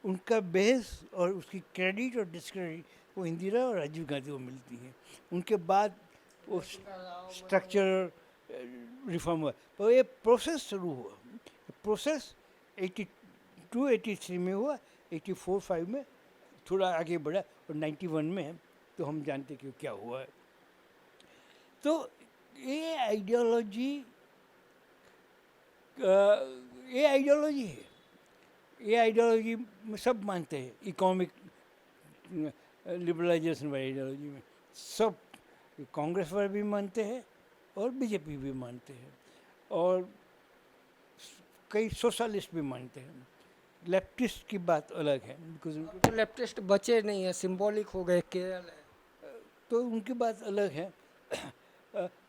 [SPEAKER 2] उनका बेस और उसकी क्रेडिट और डिस्क्रेडिट वो इंदिरा और राजीव गांधी को मिलती है। उनके बाद वो स्ट्रक्चर रिफॉर्म हुआ, तो ये प्रोसेस शुरू हुआ। प्रोसेस 82-83 में हुआ, 84-85 में थोड़ा आगे बढ़ा, और 91 में तो हम जानते कि क्या हुआ है। तो ये आइडियोलॉजी है, ये आइडियोलॉजी में सब मानते हैं, इकोनॉमिक लिबरलाइजेशन वाली आइडियोलॉजी में सब, कांग्रेस वाले भी मानते हैं और बीजेपी भी मानते हैं, और कई सोशलिस्ट भी मानते हैं। लेफ्टिस्ट की बात अलग है, बिकॉज
[SPEAKER 1] तो लेफ्टिस्ट बचे नहीं है, सिंबॉलिक हो गए, केरल है,
[SPEAKER 2] तो उनकी बात अलग है।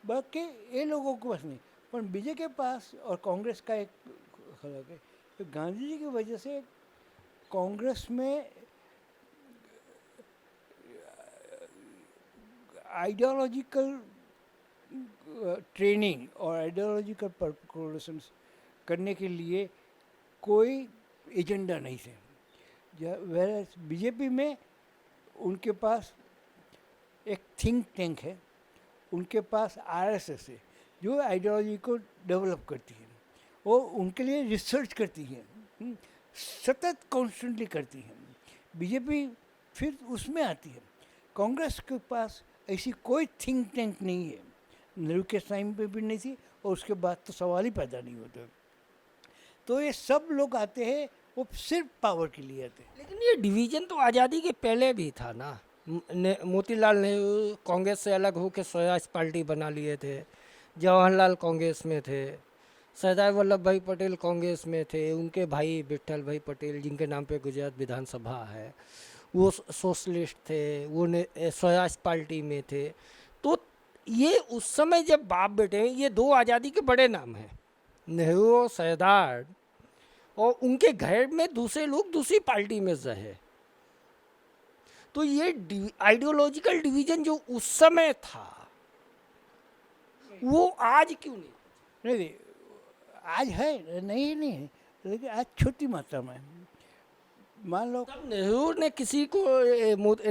[SPEAKER 2] बाकी ये लोगों को बस नहीं, पर बीजेपी के पास और कांग्रेस का एक अलग है। तो गांधी जी की वजह से कांग्रेस में आइडियोलॉजिकल ट्रेनिंग और आइडियोलॉजिकल परकोलेशंस करने के लिए कोई एजेंडा नहीं थे। वेरएज़ बीजेपी में उनके पास एक थिंक टैंक है, उनके पास आरएसएस है जो आइडियोलॉजी को डेवलप करती है, वो उनके लिए रिसर्च करती है, सतत कॉन्स्टेंटली करती है। बीजेपी फिर उसमें आती है। कांग्रेस के पास ऐसी कोई थिंक टैंक नहीं है, नेहरू के टाइम पे भी नहीं थी, और उसके बाद तो सवाल ही पैदा नहीं होता। तो ये सब लोग आते हैं, वो सिर्फ पावर के लिए आते हैं।
[SPEAKER 1] लेकिन ये डिवीजन तो आज़ादी के पहले भी था ना। मोतीलाल नेहरू कांग्रेस से अलग होकर स्वराज पार्टी बना लिए थे, जवाहरलाल कांग्रेस में थे, सरदार वल्लभ भाई पटेल कांग्रेस में थे, उनके भाई विट्ठल भाई पटेल जिनके नाम पे गुजरात विधानसभा है, वो सोशलिस्ट थे, वो स्वराज पार्टी में थे। तो ये उस समय जब बाप बेटे, ये दो आज़ादी के बड़े नाम हैं, नेहरू और सरदार, और उनके घर में दूसरे लोग दूसरी पार्टी में रहे। तो ये आइडियोलॉजिकल डिवीजन जो उस समय था वो आज क्यों नहीं?
[SPEAKER 2] नहीं, आज है, नहीं है, लेकिन आज छोटी मात्रा में। मान लो
[SPEAKER 1] तब नेहरू ने किसी को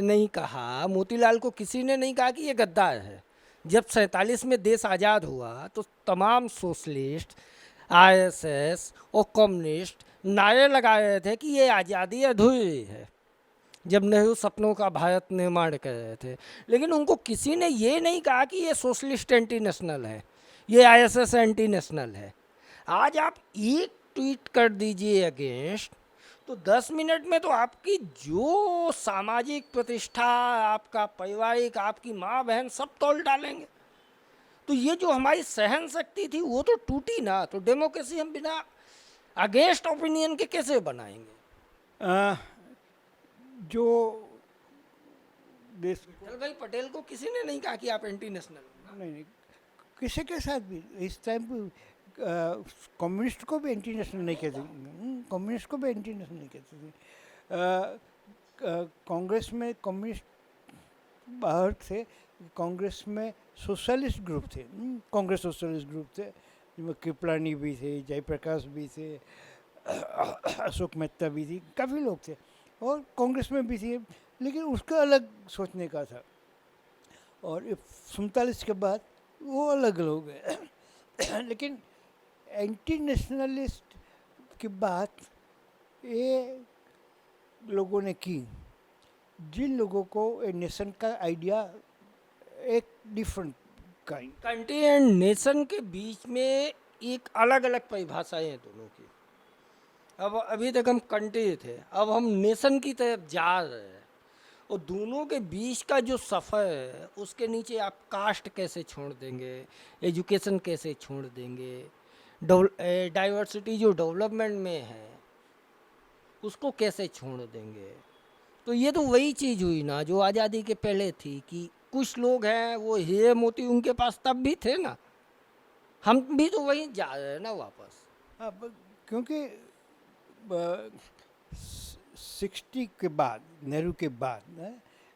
[SPEAKER 1] नहीं कहा, मोतीलाल को किसी ने नहीं कहा कि ये गद्दार है। जब 47 में देश आज़ाद हुआ तो तमाम सोशलिस्ट, आरएसएस और कम्युनिस्ट नारे लगा रहे थे कि ये आज़ादी अधूरी है, जब नेहरू सपनों का भारत निर्माण कर रहे थे। लेकिन उनको किसी ने ये नहीं कहा कि ये सोशलिस्ट एंटी नेशनल है, ये आरएसएस एंटी नेशनल है। आज आप एक ट्वीट कर दीजिए अगेंस्ट, तो 10 मिनट में तो आपकी जो सामाजिक प्रतिष्ठा, आपका पारिवारिक, आपकी माँ बहन सब तोल डालेंगे। तो ये जो हमारी सहन शक्ति थी वो तो टूटी ना। तो डेमोक्रेसी हम बिना अगेंस्ट ओपिनियन के कैसे बनाएंगे?
[SPEAKER 2] जो देश,
[SPEAKER 1] विट्ठल भाई पटेल को किसी ने नहीं कहा कि आप एंटी नेशनल हो।
[SPEAKER 2] नहीं, किसी के साथ भी इस टाइम कम्युनिस्ट को भी एंटी नेशनल नहीं कहते, कम्युनिस्ट को भी एंटी नेशनल नहीं कहते थे। कांग्रेस में कम्युनिस्ट बाहर थे, कांग्रेस में सोशलिस्ट ग्रुप थे, कांग्रेस सोशलिस्ट ग्रुप थे, जिसमें कृपलानी भी थे, जयप्रकाश भी थे, अशोक मेहता भी थी, काफ़ी लोग थे, और कांग्रेस में भी थे, लेकिन उसका अलग सोचने का था। और 47 के बाद वो अलग हो गए। लेकिन एंटी नेशनलिस्ट की बात ये लोगों ने की जिन लोगों को ए नेशन का आइडिया एक different kind.
[SPEAKER 1] Country and nation के बीच में एक अलग अलग परिभाषाएं हैं दोनों की। अब अभी तक हम कंट्री थे, अब हम नेशन की तरफ जा रहे हैं, और दोनों के बीच का जो सफ़र है उसके नीचे आप कास्ट कैसे छोड़ देंगे, एजुकेशन कैसे छोड़ देंगे, डाइवर्सिटी जो डेवलपमेंट में है उसको कैसे छोड़ देंगे। तो ये तो वही चीज़ हुई ना जो आज़ादी के पहले थी, कि कुछ लोग हैं वो हीरे मोती उनके पास तब भी थे ना, हम भी तो वहीं जा रहे हैं ना वापस।
[SPEAKER 2] हाँ, क्योंकि 60 के बाद, नेहरू के बाद,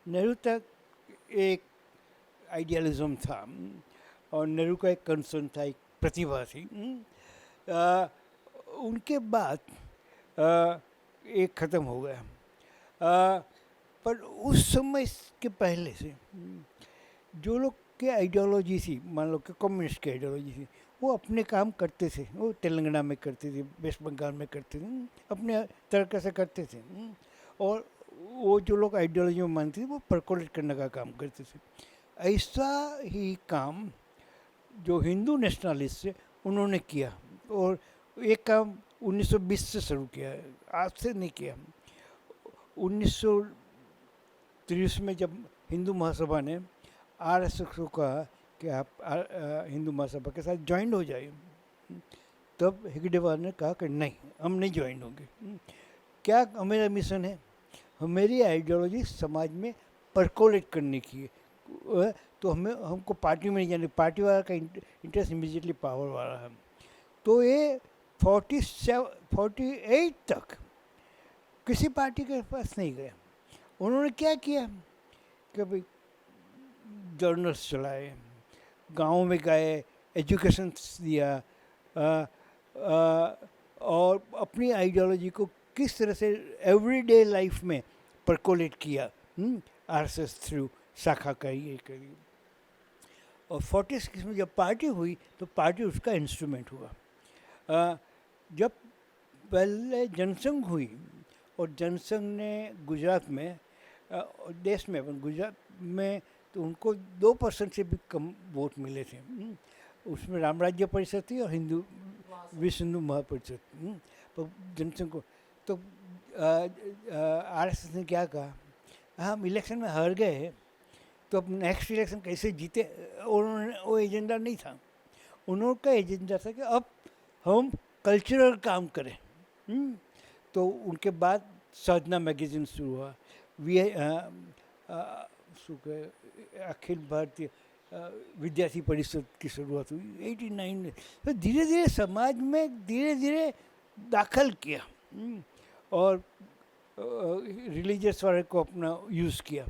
[SPEAKER 2] नेहरू तक एक आइडियलिज्म था, और नेहरू का एक कंसर्न था, एक प्रतिभा थी। उनके बाद एक ख़त्म हो गया। पर उस समय के पहले से जो लोग के आइडियोलॉजी थी, मान लो कि कम्युनिस्ट की आइडियोलॉजी थी, वो अपने काम करते थे, वो तेलंगाना में करते थे, वेस्ट बंगाल में करते थे, अपने तरीके से करते थे। और वो जो लोग आइडियोलॉजी में मानते थे वो परकोलेट करने का काम करते थे। ऐसा ही काम जो हिंदू नेशनलिस्ट थे उन्होंने किया, और एक काम 1920 से शुरू किया है, आज से नहीं किया। 1930 में जब हिंदू महासभा ने आरएसएस को कहा कि आप हिंदू महासभा के साथ ज्वाइन हो जाइए, तब हेगडेवार ने कहा कि नहीं, हम नहीं ज्वाइन होंगे। क्या हमारा मिशन है? हमारी आइडियोलॉजी समाज में परकोलेट करने की है, तो हमको पार्टी में नहीं जाने, पार्टी वाला का इंटरेस्ट इमीडिएटली पावर वाला है। तो ये 48 तक किसी पार्टी के पास नहीं गया। उन्होंने क्या किया कि भाई जर्नल्स चलाए, गाँव में गए, एजुकेशन दिया, और अपनी आइडियोलॉजी को किस तरह से एवरीडे लाइफ में परकोलेट किया, आरएसएस थ्रू शाखा करी। और 46 में जब पार्टी हुई तो पार्टी उसका इंस्ट्रूमेंट हुआ। जब पहले जनसंघ हुई, और जनसंघ ने गुजरात में, देश में, गुजरात में तो उनको 2% से भी कम वोट मिले थे। उसमें राम राज्य परिषद थी और विश्व हिंदू महापरिषद। तो जनसंघ को तो आरएसएस ने क्या कहा, हम इलेक्शन में हार गए तो अब नेक्स्ट इलेक्शन कैसे जीते, उन्होंने वो एजेंडा नहीं था। उन्होंने का एजेंडा था कि अब हम कल्चरल काम करें। तो उनके बाद साधना मैगजीन शुरू हुआ, वी अखिल भारतीय विद्यार्थी परिषद की शुरुआत हुई 89 में। तो धीरे धीरे समाज में धीरे धीरे दाखिल किया और रिलीजियस वाले को अपना यूज़ किया।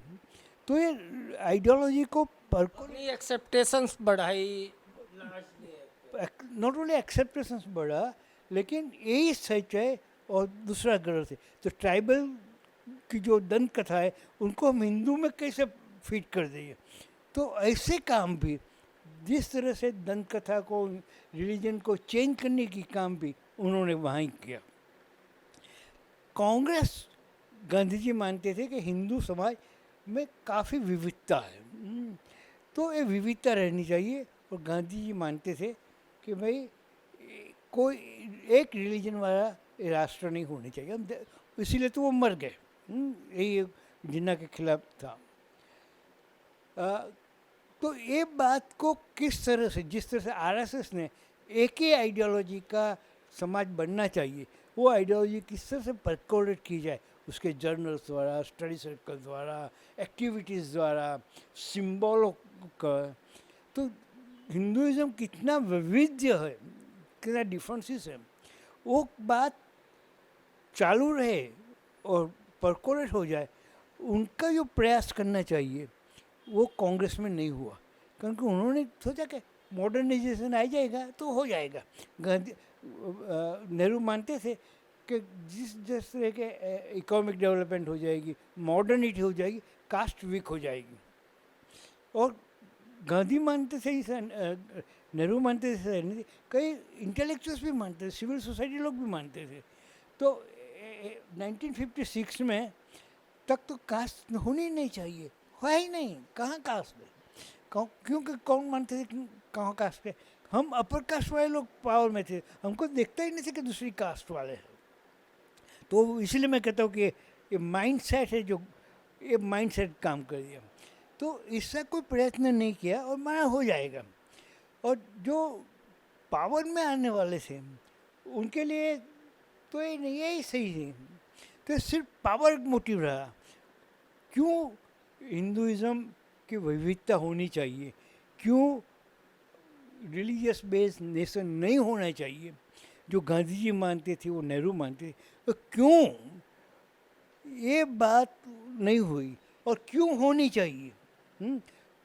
[SPEAKER 2] तो ये आइडियोलॉजी को
[SPEAKER 1] अपनी एक्सेप्टेशंस बढ़ाई,
[SPEAKER 2] नॉट ओनली एक्सेप्टेशंस बढ़ा, लेकिन यही सच है और दूसरा गलत है। तो ट्राइबल की जो दंत कथा है उनको हम हिंदू में कैसे फिट कर देंगे। तो ऐसे काम भी, जिस तरह से दंत कथा को रिलीजन को चेंज करने की काम भी उन्होंने वहाँ ही किया। कांग्रेस, गांधी जी मानते थे कि हिंदू समाज में काफ़ी विविधता है, तो ये विविधता रहनी चाहिए। और गांधी जी मानते थे कि भाई कोई एक रिलीजन वाला राष्ट्र नहीं होना चाहिए, इसीलिए तो वो मर गए। यही जिन्ना के खिलाफ था। तो ये बात को किस तरह से, जिस तरह से आरएसएस ने एक ही आइडियोलॉजी का समाज बनना चाहिए, वो आइडियोलॉजी किस तरह से परकोलेट की जाए, उसके जर्नल्स द्वारा, स्टडी सर्कल द्वारा, एक्टिविटीज़ द्वारा, सिम्बॉलों का। तो हिंदुइज़्म कितना वैविध्य है, कितना डिफरेंसेस है, वो बात चालू रहे और परकोलेट हो जाए, उनका जो प्रयास करना चाहिए वो कांग्रेस में नहीं हुआ। क्योंकि उन्होंने सोचा कि मॉडर्नाइजेशन आ जाएगा तो हो जाएगा। नेहरू मानते थे कि जिस तरह के इकोनॉमिक डेवलपमेंट हो जाएगी, मॉडर्निटी हो जाएगी, कास्ट वीक हो जाएगी। और गांधी मानते थे इसे, नेहरू मानते थे, कई इंटेलेक्चुअल्स भी मानते थे, सिविल सोसाइटी लोग भी मानते थे। तो 1956 में तक तो कास्ट होनी ही नहीं चाहिए, है ही नहीं, कहाँ कास्ट है। क्योंकि कौन मानते थे कि कहाँ कास्ट है, हम अपर कास्ट वाले लोग पावर में थे, हमको देखता ही नहीं थे कि दूसरी कास्ट वाले हैं। तो इसलिए मैं कहता हूँ कि ये माइंडसेट है, जो ये माइंडसेट काम कर दिया। तो इससे कोई प्रयत्न नहीं किया और माना हो जाएगा। और जो पावर में आने वाले थे उनके लिए तो ये नहीं, यही सही है। तो सिर्फ पावर मोटिव रहा। क्यों हिंदुइज़्म की विविधता होनी चाहिए, क्यों रिलीजियस बेस्ड नेशन नहीं होना चाहिए, जो गांधी जी मानते थे वो नेहरू मानते थे, तो क्यों ये बात नहीं हुई और क्यों होनी चाहिए।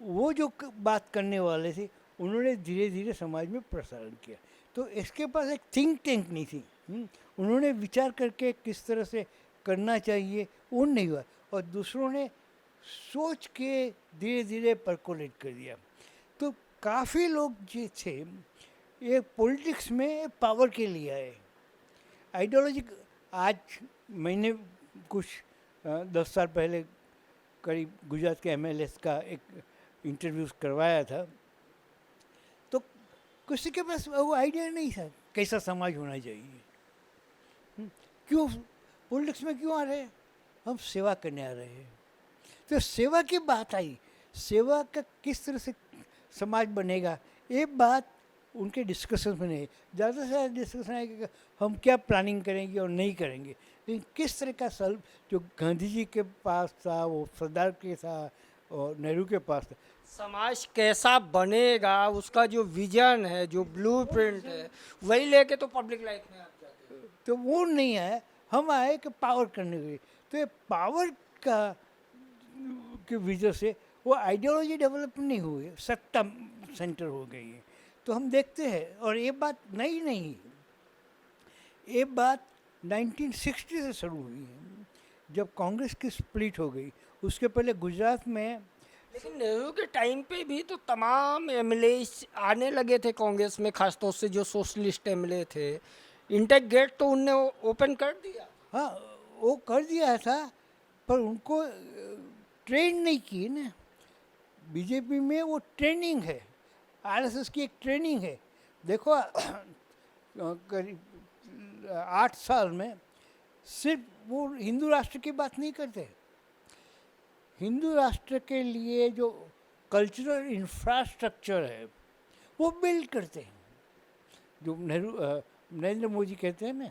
[SPEAKER 2] वो जो बात करने वाले थे उन्होंने धीरे धीरे समाज में प्रसारण किया। तो इसके पास एक थिंक टैंक नहीं थी, उन्होंने विचार करके किस तरह से करना चाहिए वो नहीं हुआ, और दूसरों ने सोच के धीरे धीरे परकोलेट कर दिया। तो काफ़ी लोग जो थे ये पॉलिटिक्स में पावर के लिए आए। आइडियोलॉजी, आज मैंने कुछ 10 साल पहले करीब गुजरात के एमएलएस का एक इंटरव्यू करवाया था। तो किसी के पास वो आइडिया नहीं था कैसा समाज होना चाहिए। क्यों पॉलिटिक्स में क्यों आ रहे हैं, हम सेवा करने आ रहे हैं। तो सेवा की बात आई, सेवा का किस तरह से समाज बनेगा, ये बात उनके डिस्कशन में नहीं। ज़्यादा से ज़्यादा डिस्कशन है कि हम क्या प्लानिंग करेंगे और नहीं करेंगे, लेकिन किस तरह का सल्व जो गांधी जी के पास था, वो सरदार के था और नेहरू के पास था।
[SPEAKER 1] समाज कैसा बनेगा उसका जो विजन है, जो ब्लूप्रिंट है, वही लेके तो पब्लिक लाइफ में आप जाते हैं।
[SPEAKER 2] तो वो नहीं आए, हम आए कि पावर करने के लिए। तो ये पावर का की वजह से वो आइडियोलॉजी डेवलप नहीं हुई, सत्ता सेंटर हो गई है। तो हम देखते हैं, और ये बात नई नहीं, ये बात 1960 से शुरू हुई है, जब कांग्रेस की स्प्लिट हो गई। उसके पहले गुजरात में,
[SPEAKER 1] लेकिन नेहरू के टाइम पे भी तो तमाम एमएलए आने लगे थे कांग्रेस में, खासतौर से जो सोशलिस्ट एमएलए थे। इंटेक गेट तो उनने ओपन कर दिया।
[SPEAKER 2] हाँ वो कर दिया था, पर उनको ट्रेन नहीं की ना। बीजेपी में वो ट्रेनिंग है, आरएसएस की एक ट्रेनिंग है। देखो करीब 8 साल में सिर्फ वो हिंदू राष्ट्र की बात नहीं करते, हिंदू राष्ट्र के लिए जो कल्चरल इंफ्रास्ट्रक्चर है वो बिल्ड करते हैं। जो नेहरू नरेंद्र मोदी कहते हैं ना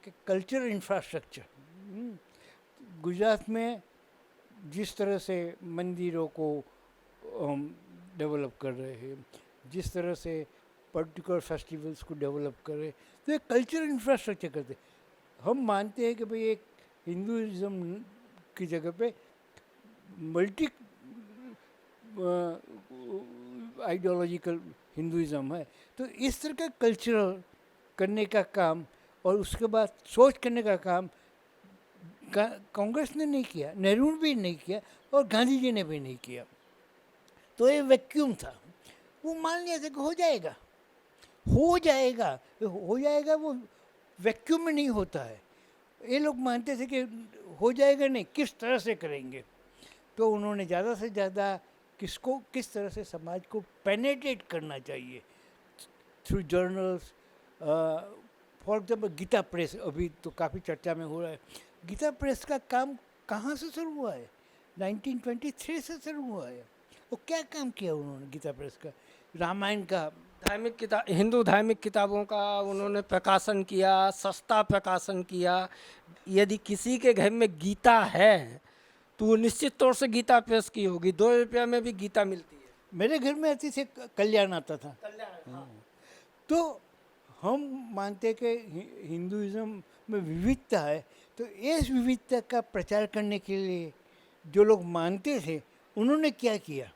[SPEAKER 2] कि कल्चर इंफ्रास्ट्रक्चर, गुजरात में जिस तरह से मंदिरों को हम डेवलप कर रहे हैं, जिस तरह से पर्टिकुलर फेस्टिवल्स को डेवलप कर रहे हैं, तो ये कल्चर इंफ्रास्ट्रक्चर करते हैं। हम मानते हैं कि भाई एक हिंदुज़म की जगह पे मल्टी आइडियोलॉजिकल हिंदुज़म है, तो इस तरह का कल्चरल करने का काम और उसके बाद सोच करने का काम कांग्रेस ने नहीं किया, नेहरू ने भी नहीं किया और गांधी जी ने भी नहीं किया। तो ये वैक्यूम था, वो मान लिया था कि हो जाएगा हो जाएगा हो जाएगा, वो वैक्यूम में नहीं होता है। ये लोग मानते थे कि हो जाएगा, नहीं किस तरह से करेंगे। तो उन्होंने ज़्यादा से ज़्यादा किस तरह से समाज को पेनेट्रेट करना चाहिए through journals. For example Gita Press अभी तो काफ़ी चर्चा में हो रहा है। गीता प्रेस का काम कहाँ से शुरू हुआ है? 1923 से शुरू हुआ है। वो क्या काम किया उन्होंने गीता प्रेस का? रामायण का,
[SPEAKER 1] धार्मिक किताब, हिंदू धार्मिक किताबों का उन्होंने प्रकाशन किया, सस्ता प्रकाशन किया। यदि किसी के घर में गीता है तो वो निश्चित तौर से गीता प्रेस की होगी। 2 रुपया में भी गीता मिलती है।
[SPEAKER 2] मेरे घर में आती से कल्याण आता था। तो हम मानते हैं कि हिंदुइज्म में विविधता है, तो इस विविधता का प्रचार करने के लिए जो लोग मानते थे उन्होंने क्या किया?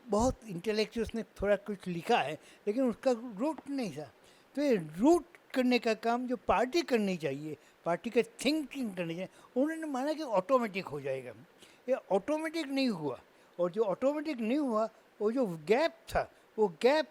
[SPEAKER 2] बहुत इंटेलेक्चुअल्स ने थोड़ा कुछ लिखा है, लेकिन उसका रूट नहीं था। तो ये रूट करने का काम जो पार्टी करनी चाहिए, पार्टी का थिंकिंग करनी चाहिए, उन्होंने माना कि ऑटोमेटिक हो जाएगा। ये ऑटोमेटिक नहीं हुआ, और जो ऑटोमेटिक नहीं हुआ, वो जो गैप था, वो गैप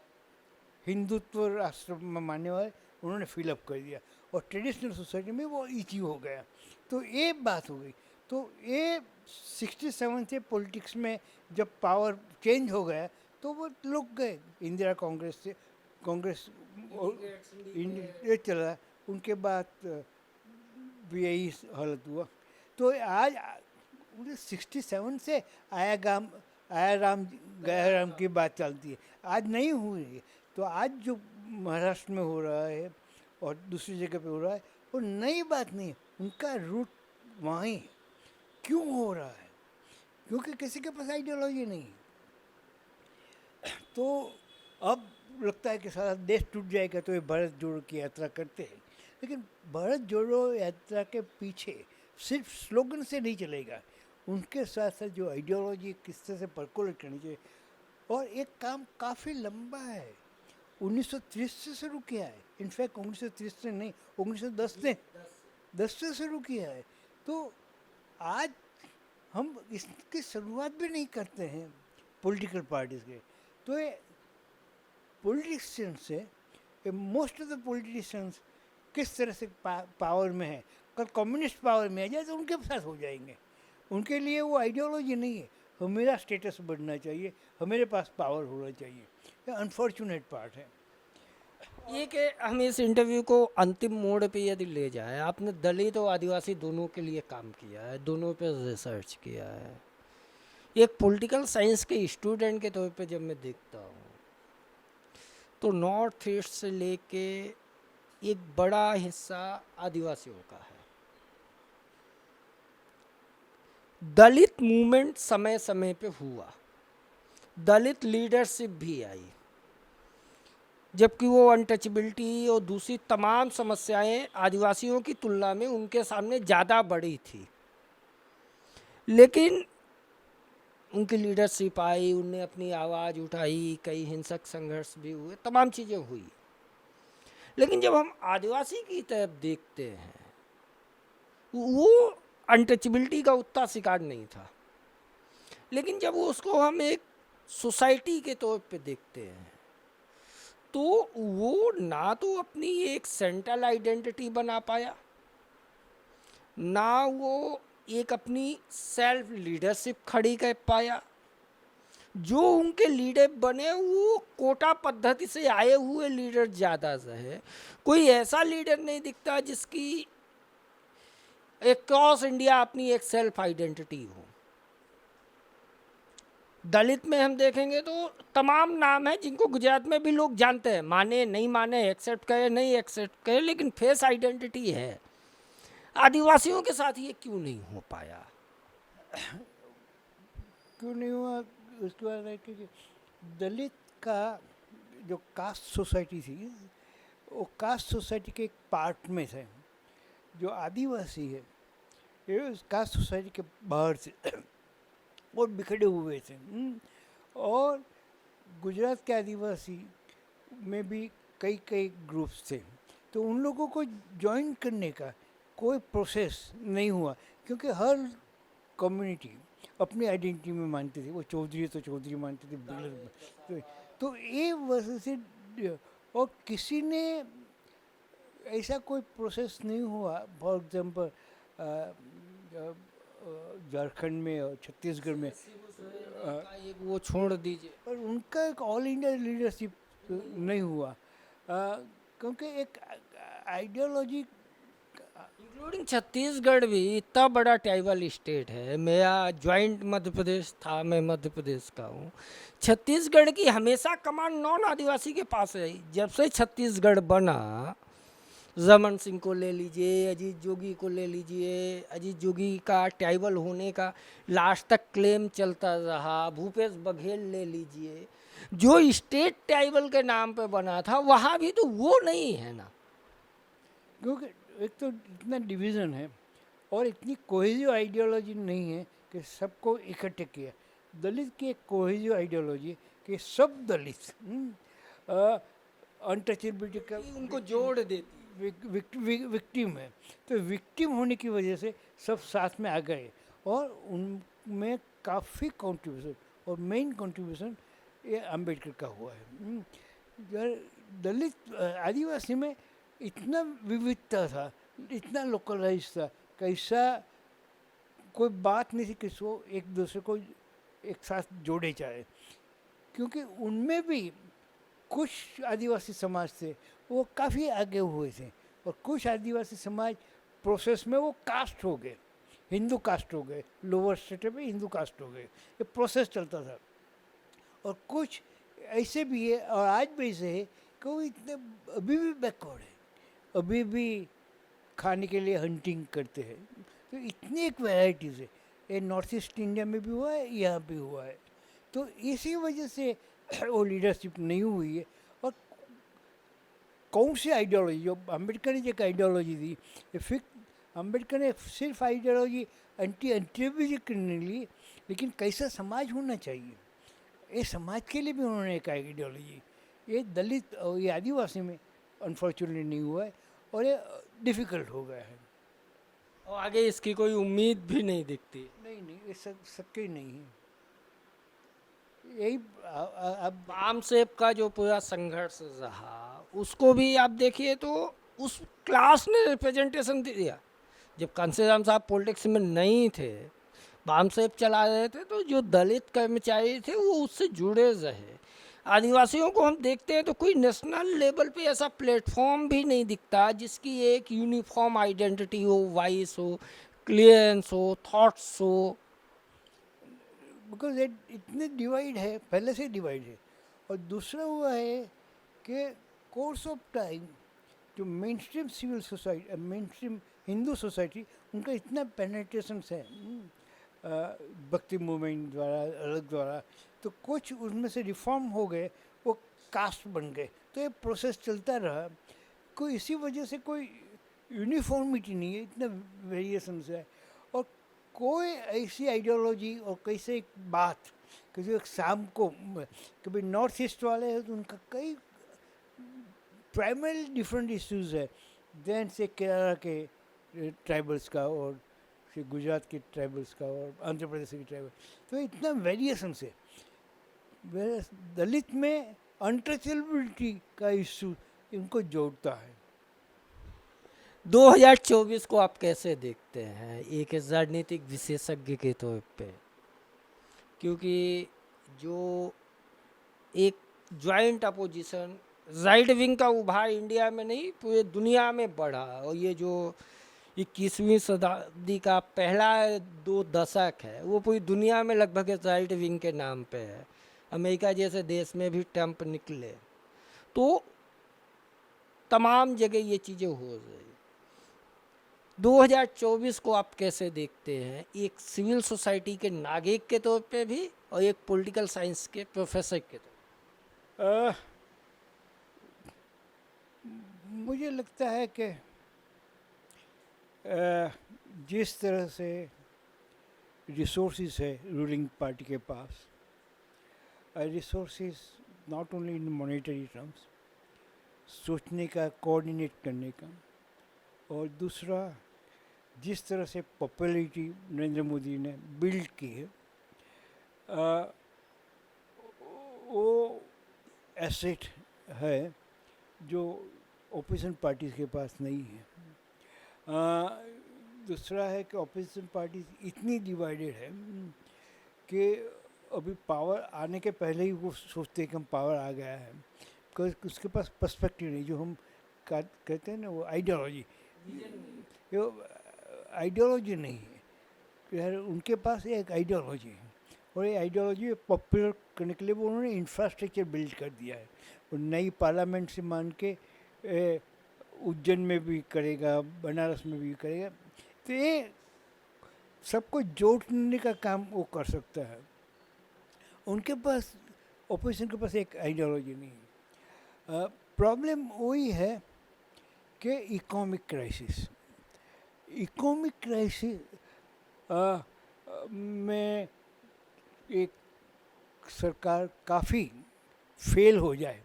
[SPEAKER 2] हिंदुत्व राष्ट्र में मानने वाले उन्होंने फिलअप कर दिया, और ट्रेडिशनल सोसाइटी में वो इजी हो गया। तो ये बात हो गई। तो ये 67 से पॉलिटिक्स में जब पावर चेंज हो गया, तो वो लोग गए इंदिरा कांग्रेस से, कांग्रेस ये चला, उनके बाद भी यही हालत हुआ। तो आज 67 से आया राम गया राम की बात चलती है, आज नहीं हुई है। तो आज जो महाराष्ट्र में हो रहा है और दूसरी जगह पे हो रहा है, वो नई बात नहीं है, उनका रूट वहीं है। क्यों हो रहा है? क्योंकि किसी के पास आइडियोलॉजी नहीं है। तो अब लगता है कि सारा देश टूट जाएगा, तो ये भारत जोड़ो की यात्रा करते हैं। लेकिन भारत जोड़ो यात्रा के पीछे सिर्फ स्लोगन से नहीं चलेगा, उनके साथ साथ जो आइडियोलॉजी किस तरह से परकोलेट करनी चाहिए। और एक काम काफ़ी लंबा है, 1930 से शुरू किया है। इनफैक्ट 1930 से नहीं, 1910 से शुरू किया है। तो आज हम इसकी शुरुआत भी नहीं करते हैं पॉलिटिकल पार्टीज के। तो ये पॉलिटिशियंस से, मोस्ट ऑफ द पॉलिटिशियंस किस तरह से पावर में है, कल कम्युनिस्ट पावर में आ जाए तो उनके साथ हो जाएंगे। उनके लिए वो आइडियोलॉजी नहीं है, हमेरा स्टेटस बढ़ना चाहिए, हमारे पास पावर होना चाहिए। ये अनफॉर्चुनेट पार्ट है।
[SPEAKER 1] ये कि हम इस इंटरव्यू को अंतिम मोड़ पे यदि ले जाए, आपने दलित और आदिवासी दोनों के लिए काम किया है, दोनों पे रिसर्च किया है। एक पॉलिटिकल साइंस के स्टूडेंट के तौर पे जब मैं देखता हूँ, तो नॉर्थ ईस्ट से लेके एक बड़ा हिस्सा आदिवासियों का है। दलित मूवमेंट समय समय पे हुआ, दलित लीडरशिप भी आई, जबकि वो अनटचेबिलिटी और दूसरी तमाम समस्याएं आदिवासियों की तुलना में उनके सामने ज़्यादा बड़ी थी। लेकिन उनकी लीडरशिप आई, उनने अपनी आवाज़ उठाई, कई हिंसक संघर्ष भी हुए, तमाम चीज़ें हुई। लेकिन जब हम आदिवासी की तरफ देखते हैं, वो अनटचेबिलिटी का उतना शिकार नहीं था। लेकिन जब उसको हम एक सोसाइटी के तौर पे देखते हैं, तो वो ना तो अपनी एक सेंट्रल आइडेंटिटी बना पाया, ना वो एक अपनी सेल्फ लीडरशिप खड़ी कर पाया। जो उनके लीडर बने वो कोटा पद्धति से आए हुए लीडर ज़्यादा है। कोई ऐसा लीडर नहीं दिखता जिसकी एक क्रॉस इंडिया अपनी एक सेल्फ आइडेंटिटी हो। दलित में हम देखेंगे तो तमाम नाम है जिनको गुजरात में भी लोग जानते हैं, माने नहीं माने, एक्सेप्ट करे नहीं एक्सेप्ट करे, लेकिन फेस आइडेंटिटी है। आदिवासियों के साथ ये क्यों नहीं हो पाया?
[SPEAKER 2] क्यों नहीं हुआ? उसके बाद है कि दलित का जो कास्ट सोसाइटी थी, वो कास्ट सोसाइटी के एक पार्ट में थे। जो आदिवासी है ये उस कास्ट सोसाइटी के बाहर से और बिखरे हुए थे। और गुजरात के आदिवासी में भी कई कई ग्रुप्स थे, तो उन लोगों को ज्वाइन करने का कोई प्रोसेस नहीं हुआ, क्योंकि हर कम्युनिटी अपनी आइडेंटिटी में मानती थी। वो चौधरी तो चौधरी मानते थे, तो ये वजह से और किसी ने ऐसा कोई प्रोसेस नहीं हुआ। फॉर एग्जांपल झारखंड में और छत्तीसगढ़ में
[SPEAKER 1] एक वो छोड़ दीजिए,
[SPEAKER 2] और उनका एक ऑल इंडिया लीडरशिप नहीं हुआ, क्योंकि एक आइडियोलॉजी।
[SPEAKER 1] इंक्लूडिंग छत्तीसगढ़ भी इतना बड़ा ट्राइबल स्टेट है। मेरा ज्वाइंट मध्य प्रदेश था, मैं मध्य प्रदेश का हूँ। छत्तीसगढ़ की हमेशा कमांड नॉन आदिवासी के पास रही। जब से छत्तीसगढ़ बना, रमन सिंह को ले लीजिए, अजीत जोगी को ले लीजिए, अजीत जोगी का ट्राइबल होने का लास्ट तक क्लेम चलता रहा। भूपेश बघेल ले लीजिए, जो स्टेट ट्राइबल के नाम पे बना था वहाँ भी तो वो नहीं है ना।
[SPEAKER 2] क्योंकि एक तो इतना डिवीज़न है और इतनी कोहेसिव आइडियोलॉजी नहीं है कि सबको इकट्ठे किया। दलित की एक कोहेसिव आइडियोलॉजी कि सब दलित अनटचेबिलिटी का
[SPEAKER 1] उनको जोड़ देती।
[SPEAKER 2] विक्टिम है, तो विक्टिम होने की वजह से सब साथ में आ गए और उनमें काफ़ी कंट्रीब्यूशन, और मेन कंट्रीब्यूशन ये अम्बेडकर का हुआ है। दलित आदिवासी में इतना विविधता था, इतना लोकलाइज था, कैसा कोई बात नहीं थी किसको एक दूसरे को एक साथ जोड़े जाए, क्योंकि उनमें भी कुछ आदिवासी समाज थे वो काफ़ी आगे हुए थे, और कुछ आदिवासी समाज प्रोसेस में वो कास्ट हो गए, हिंदू कास्ट हो गए, लोअर स्टेट में हिंदू कास्ट हो गए। ये प्रोसेस चलता था। और कुछ ऐसे भी है, और आज भी ऐसे है कि वो इतने अभी भी बैकवर्ड है, अभी भी खाने के लिए हंटिंग करते हैं। तो इतनी एक वैराइटीज़ है। ये नॉर्थ ईस्ट इंडिया में भी हुआ है, यहाँ भी हुआ है। तो इसी वजह से वो लीडरशिप नहीं हुई है। और कौन सी आइडियोलॉजी, जो अम्बेडकर ने एक आइडियोलॉजी दी, फिर अम्बेडकर ने सिर्फ आइडियोलॉजी एंटी करने ली, लेकिन कैसा समाज होना चाहिए ये समाज के लिए भी उन्होंने एक आइडियोलॉजी, ये दलित और ये आदिवासी में अनफॉर्चुनेटली नहीं हुआ है, और ये डिफ़िकल्ट हो गया है।
[SPEAKER 1] और आगे इसकी कोई उम्मीद भी नहीं दिखती।
[SPEAKER 2] नहीं, ये सबके नहीं है। यही अब
[SPEAKER 1] वाम सेब का जो पूरा संघर्ष रहा, उसको भी आप देखिए तो उस क्लास ने रिप्रेजेंटेशन दिया। जब कांसीराम साहब पॉलिटिक्स में नहीं थे, वाम सेब चला रहे थे, तो जो दलित कर्मचारी थे वो उससे जुड़े रहे। आदिवासियों को हम देखते हैं तो कोई नेशनल लेवल पे ऐसा प्लेटफॉर्म भी नहीं दिखता जिसकी एक यूनिफॉर्म आइडेंटिटी हो, वॉइस हो, क्लियरेंस हो, थॉट्स हो।
[SPEAKER 2] बिकॉज इतने डिवाइड है, पहले से डिवाइड है। और दूसरा हुआ है कि कोर्स ऑफ टाइम जो mainstream civil society, mainstream Hindu society, उनका इतना पेनेट्रेशन है भक्ति मूवमेंट द्वारा, अलग द्वारा, तो कुछ उनमें से रिफॉर्म हो गए, वो कास्ट बन गए। तो ये प्रोसेस चलता रहा। कोई इसी वजह से कोई यूनिफॉर्मिटी नहीं है, इतना वेरिएशन है। और कोई ऐसी आइडियोलॉजी और कैसे एक बात कि जो एक शाम को कभी नॉर्थ ईस्ट वाले हैं तो उनका कई प्राइमरी डिफरेंट इश्यूज है देन से केरला के ट्राइबल्स का, और से गुजरात के ट्राइबल्स का, और आंध्र प्रदेश के ट्राइबल। तो इतना वेरिएशन है। दलित में अनटचेबिलिटी का इशू इनको जोड़ता है।
[SPEAKER 1] 2024 को आप कैसे देखते हैं एक राजनीतिक विशेषज्ञ के तौर पे? क्योंकि जो एक जॉइंट अपोजिशन राइट विंग का उभार इंडिया में नहीं पूरे दुनिया में बढ़ा, और ये जो 21वीं शताब्दी का पहला 2 दशक है वो पूरी दुनिया में लगभग राइट विंग के नाम पे है। अमेरिका जैसे देश में भी ट्रंप निकले तो तमाम जगह ये चीज़ें हो रही। 2024 को आप कैसे देखते हैं, एक सिविल सोसाइटी के नागरिक के तौर पे भी और एक पॉलिटिकल साइंस के प्रोफेसर के तौर
[SPEAKER 2] मुझे लगता है कि जिस तरह से रिसोर्सेज है रूलिंग पार्टी के पास, resources not only in monetary terms, सोचने का, कोऑर्डिनेट करने का, और दूसरा जिस तरह से पॉपुलैरिटी नरेंद्र मोदी ने बिल्ड की है, वो एसेट है जो ओपोजिशन पार्टीज़ के पास नहीं है। दूसरा है कि ओपोजिशन पार्टीज इतनी डिवाइडेड है कि अभी पावर आने के पहले ही वो सोचते हैं कि हम पावर आ गया है, बिकॉज उसके पास पर्सपेक्टिव नहीं, जो हम कहते हैं ना वो आइडियोलॉजी, वो आइडियोलॉजी नहीं है यार, उनके पास एक आइडियोलॉजी है और ये आइडियोलॉजी पॉपुलर करने के लिए वो उन्होंने इंफ्रास्ट्रक्चर बिल्ड कर दिया है। और नई पार्लियामेंट से मान के उज्जैन में भी करेगा, बनारस में भी करेगा, तो ये सबको जोड़ने का काम वो कर सकता है। उनके पास, ओपोजिशन के पास एक आइडियोलॉजी नहीं है। प्रॉब्लम वही है कि इकोनॉमिक क्राइसिस में एक सरकार काफ़ी फेल हो जाए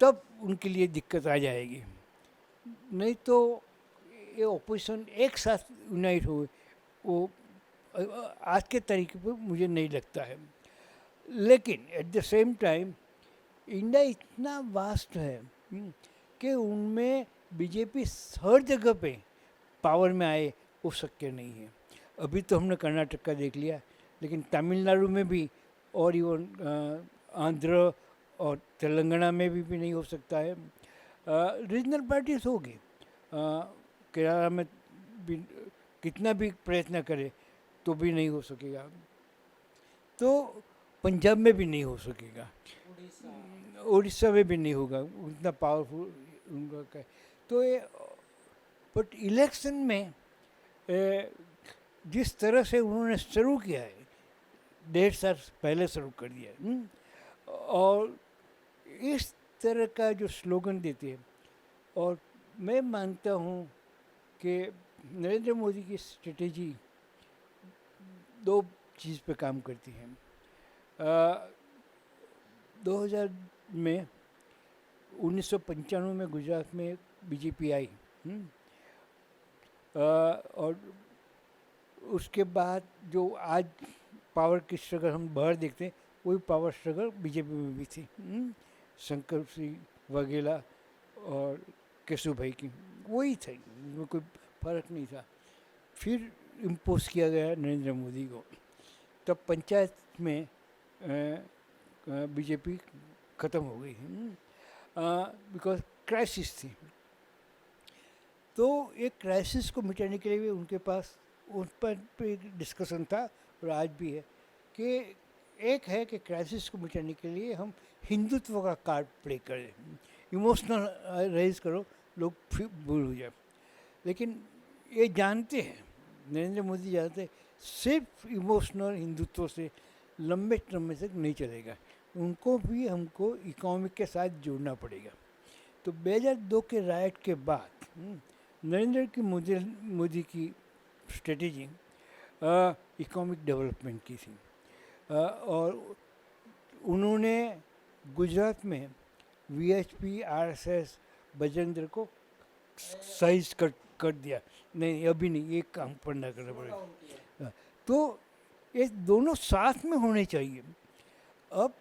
[SPEAKER 2] तब उनके लिए दिक्कत आ जाएगी, नहीं तो ये ओपोजिशन एक साथ यूनाइट हो वो आज के तरीके पर मुझे नहीं लगता है। लेकिन at the same time India इतना वास्ट है कि उनमें बीजेपी हर जगह पे पावर में आए वो शक्य नहीं है। अभी तो हमने कर्नाटक का देख लिया, लेकिन तमिलनाडु में भी और इवन आंध्र और तेलंगाना में भी नहीं हो सकता है। रीजनल पार्टीज होगी, केरला में भी कितना भी प्रयत्न करे तो भी नहीं हो सकेगा, तो पंजाब में भी नहीं हो सकेगा, उड़ीसा में भी नहीं होगा, उतना पावरफुल उनका। तो ये बट इलेक्शन में जिस तरह से उन्होंने शुरू किया है, 1.5 साल पहले शुरू कर दिया है, और इस तरह का जो स्लोगन देते हैं, और मैं मानता हूँ कि नरेंद्र मोदी की स्ट्रेटेजी 2 चीज़ पे काम करती है। 2000 में 1995 में गुजरात में बीजेपी आई, और उसके बाद जो आज पावर की स्ट्रगल हम बाहर देखते हैं, वही पावर स्ट्रगल बीजेपी में भी थी। शंकर सिंह वगैरह और केशव भाई की वही थी, उसमें कोई फर्क नहीं था। फिर इम्पोज किया गया नरेंद्र मोदी को, तब पंचायत में बीजेपी ख़त्म हो गई, बिकॉज क्राइसिस थी। तो एक क्राइसिस को मिटाने के लिए भी उनके पास उस पर डिस्कशन था, और आज भी है कि एक है कि क्राइसिस को मिटाने के लिए हम हिंदुत्व का कार्ड प्ले करें, इमोशनल रेज करो, लोग फिर भूल हो जाए। लेकिन ये जानते हैं, नरेंद्र मोदी जानते हैं, सिर्फ इमोशनल हिंदुत्व से लंबे समय तक नहीं चलेगा, उनको भी हमको इकोनॉमिक के साथ जोड़ना पड़ेगा। तो 2002 के राइट के बाद नरेंद्र मोदी की स्ट्रेटेजी इकोनॉमिक डेवलपमेंट की थी, और उन्होंने गुजरात में वीएचपी, आरएसएस, बजेंद्र को साइज कर दिया, नहीं अभी नहीं, ये काम पढ़ना करना पड़ेगा। तो ये दोनों साथ में होने चाहिए। अब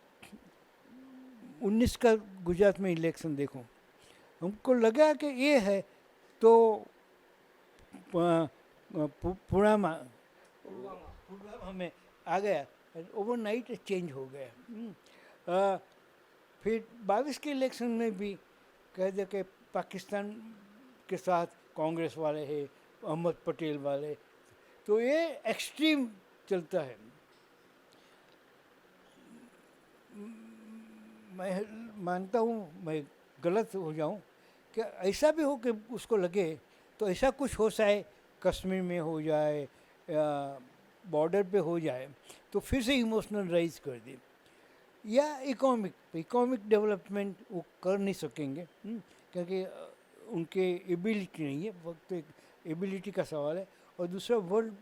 [SPEAKER 2] 19 का गुजरात में इलेक्शन देखो, हमको लगा कि ये है, तो पुलवामा में आ गया, ओवरनाइट चेंज हो गया। फिर 22 के इलेक्शन में भी कह दे कि पाकिस्तान के साथ कांग्रेस वाले हैं, अहमद पटेल वाले, तो ये एक्सट्रीम चलता है। मैं मानता हूँ, मैं गलत हो जाऊँ कि ऐसा भी हो कि उसको लगे तो ऐसा कुछ हो जाए, कश्मीर में हो जाए या बॉर्डर पे हो जाए, तो फिर से इमोशनल राइज कर दे, या इकोनॉमिक डेवलपमेंट वो कर नहीं सकेंगे, क्योंकि उनके एबिलिटी नहीं है, वक्त एक एबिलिटी का सवाल है, और दूसरा वर्ल्ड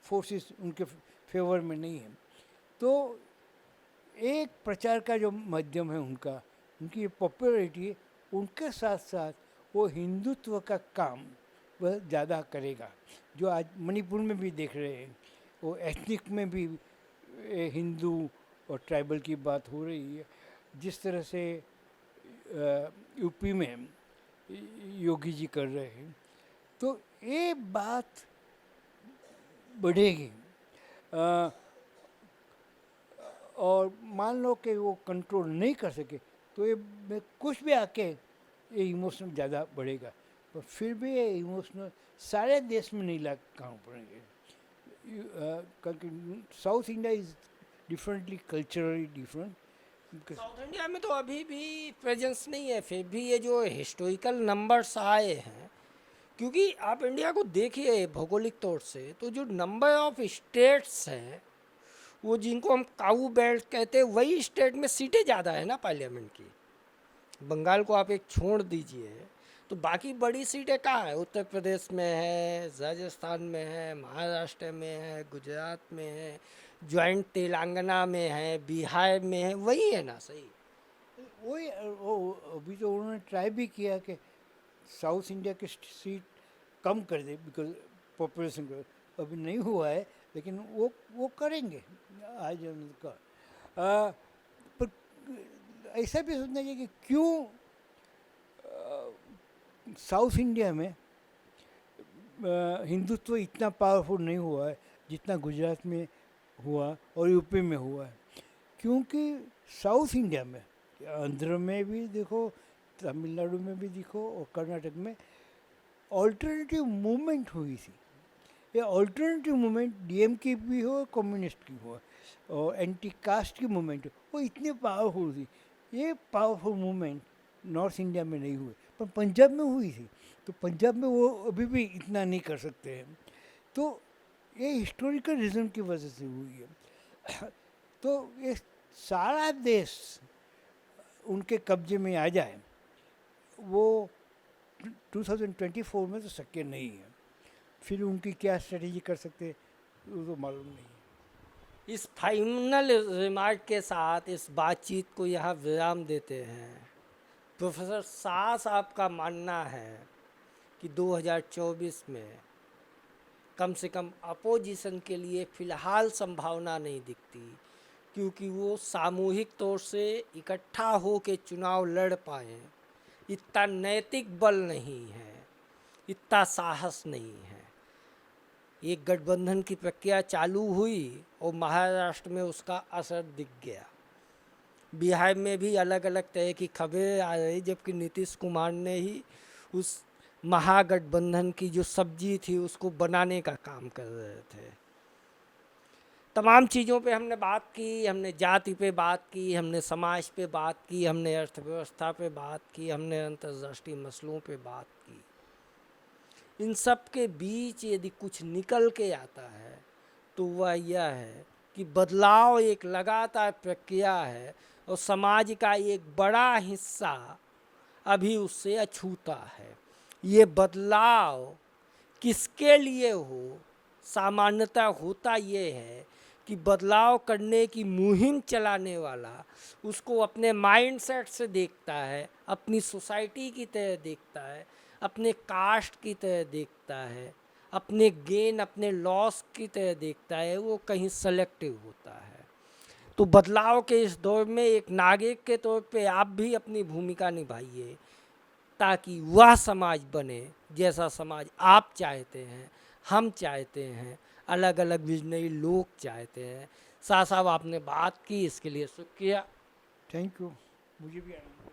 [SPEAKER 2] फोर्सेस उनके फेवर में नहीं है। तो एक प्रचार का जो माध्यम है उनका, उनकी पॉपुलैरिटी है, उनके साथ साथ वो हिंदुत्व का काम वह ज़्यादा करेगा, जो आज मणिपुर में भी देख रहे हैं, वो एथनिक में भी हिंदू और ट्राइबल की बात हो रही है, जिस तरह से यूपी में योगी जी कर रहे हैं, तो ये बात बढ़ेगी। और मान लो कि वो कंट्रोल नहीं कर सके तो ये में कुछ भी आके ये इमोशनल ज़्यादा बढ़ेगा, पर फिर भी ये इमोशनल सारे देश में नहीं ला काम पड़ेंगे, क्योंकि south India is differently culturally different.
[SPEAKER 1] South India में तो अभी भी प्रेजेंस नहीं है, फिर भी ये जो हिस्टोरिकल नंबर्स आए हैं, क्योंकि आप इंडिया को देखिए भौगोलिक तौर से, तो जो नंबर ऑफ स्टेट्स हैं, वो जिनको हम काऊ बेल्ट कहते हैं, वही स्टेट में सीटें ज़्यादा है ना पार्लियामेंट की। बंगाल को आप एक छोड़ दीजिए, तो बाकी बड़ी सीटें कहाँ है? उत्तर प्रदेश में है, राजस्थान में है, महाराष्ट्र में है, गुजरात में है, ज्वाइंट तेलंगाना में है, बिहार में है, वही है ना सही।
[SPEAKER 2] वही अभी तो उन्होंने ट्राई भी किया कि साउथ इंडिया की सीट कम कर दे, बिकॉज पॉपुलेशन का अभी नहीं हुआ है, लेकिन वो करेंगे आज का। पर ऐसा भी सोचना चाहिए कि क्यों साउथ इंडिया में हिंदुत्व इतना पावरफुल नहीं हुआ है जितना गुजरात में हुआ और यूपी में हुआ है, क्योंकि साउथ इंडिया में, आंध्र में भी देखो, तमिलनाडु में भी देखो, और कर्नाटक में ऑल्टरनेटिव मूवमेंट हुई थी। ये ऑल्टरनेटिव मूवमेंट डीएम की भी हो, कम्युनिस्ट की हो, और एंटी कास्ट की मूवमेंट हो, वो इतनी पावरफुल थी। ये पावरफुल मूवमेंट नॉर्थ इंडिया में नहीं हुए, पर पंजाब में हुई थी, तो पंजाब में वो अभी भी इतना नहीं कर सकते हैं। तो ये हिस्टोरिकल रीज़न की वजह से हुई है। तो ये सारा देश उनके कब्जे में आ जाए, वो 2024 में तो शक्य नहीं है। फिर उनकी क्या स्ट्रेटेजी कर सकते वो तो मालूम नहीं।
[SPEAKER 1] इस फाइनल रिमार्क के साथ इस बातचीत को यहाँ विराम देते हैं। प्रोफेसर शाह साहब का मानना है कि 2024 में कम से कम अपोजिशन के लिए फ़िलहाल संभावना नहीं दिखती, क्योंकि वो सामूहिक तौर से इकट्ठा हो के चुनाव लड़ पाएँ, इतना नैतिक बल नहीं है, इतना साहस नहीं है। एक गठबंधन की प्रक्रिया चालू हुई और महाराष्ट्र में उसका असर दिख गया। बिहार में भी अलग अलग तरह की खबरें आ रही, जबकि नीतीश कुमार ने ही उस महागठबंधन की जो सब्जी थी उसको बनाने का काम कर रहे थे। तमाम चीज़ों पे हमने बात की, हमने जाति पे बात की, हमने समाज पे बात की, हमने अर्थव्यवस्था पे बात की, हमने अंतर्राष्ट्रीय मसलों पे बात की। इन सब के बीच यदि कुछ निकल के आता है तो वह यह है कि बदलाव एक लगातार प्रक्रिया है और समाज का एक बड़ा हिस्सा अभी उससे अछूता है। ये बदलाव किसके लिए हो, सामान्यतः होता ये है कि बदलाव करने की मुहिम चलाने वाला उसको अपने माइंडसेट से देखता है, अपनी सोसाइटी की तरह देखता है, अपने कास्ट की तरह देखता है, अपने गेन अपने लॉस की तरह देखता है, वो कहीं सेलेक्टिव होता है। तो बदलाव के इस दौर में एक नागरिक के तौर पे आप भी अपनी भूमिका निभाइए, ताकि वह समाज बने जैसा समाज आप चाहते हैं, हम चाहते हैं, अलग अलग विजनरी लोग चाहते हैं। शाह साहब आपने बात की, इसके लिए शुक्रिया।
[SPEAKER 2] थैंक यू, मुझे भी आनंद।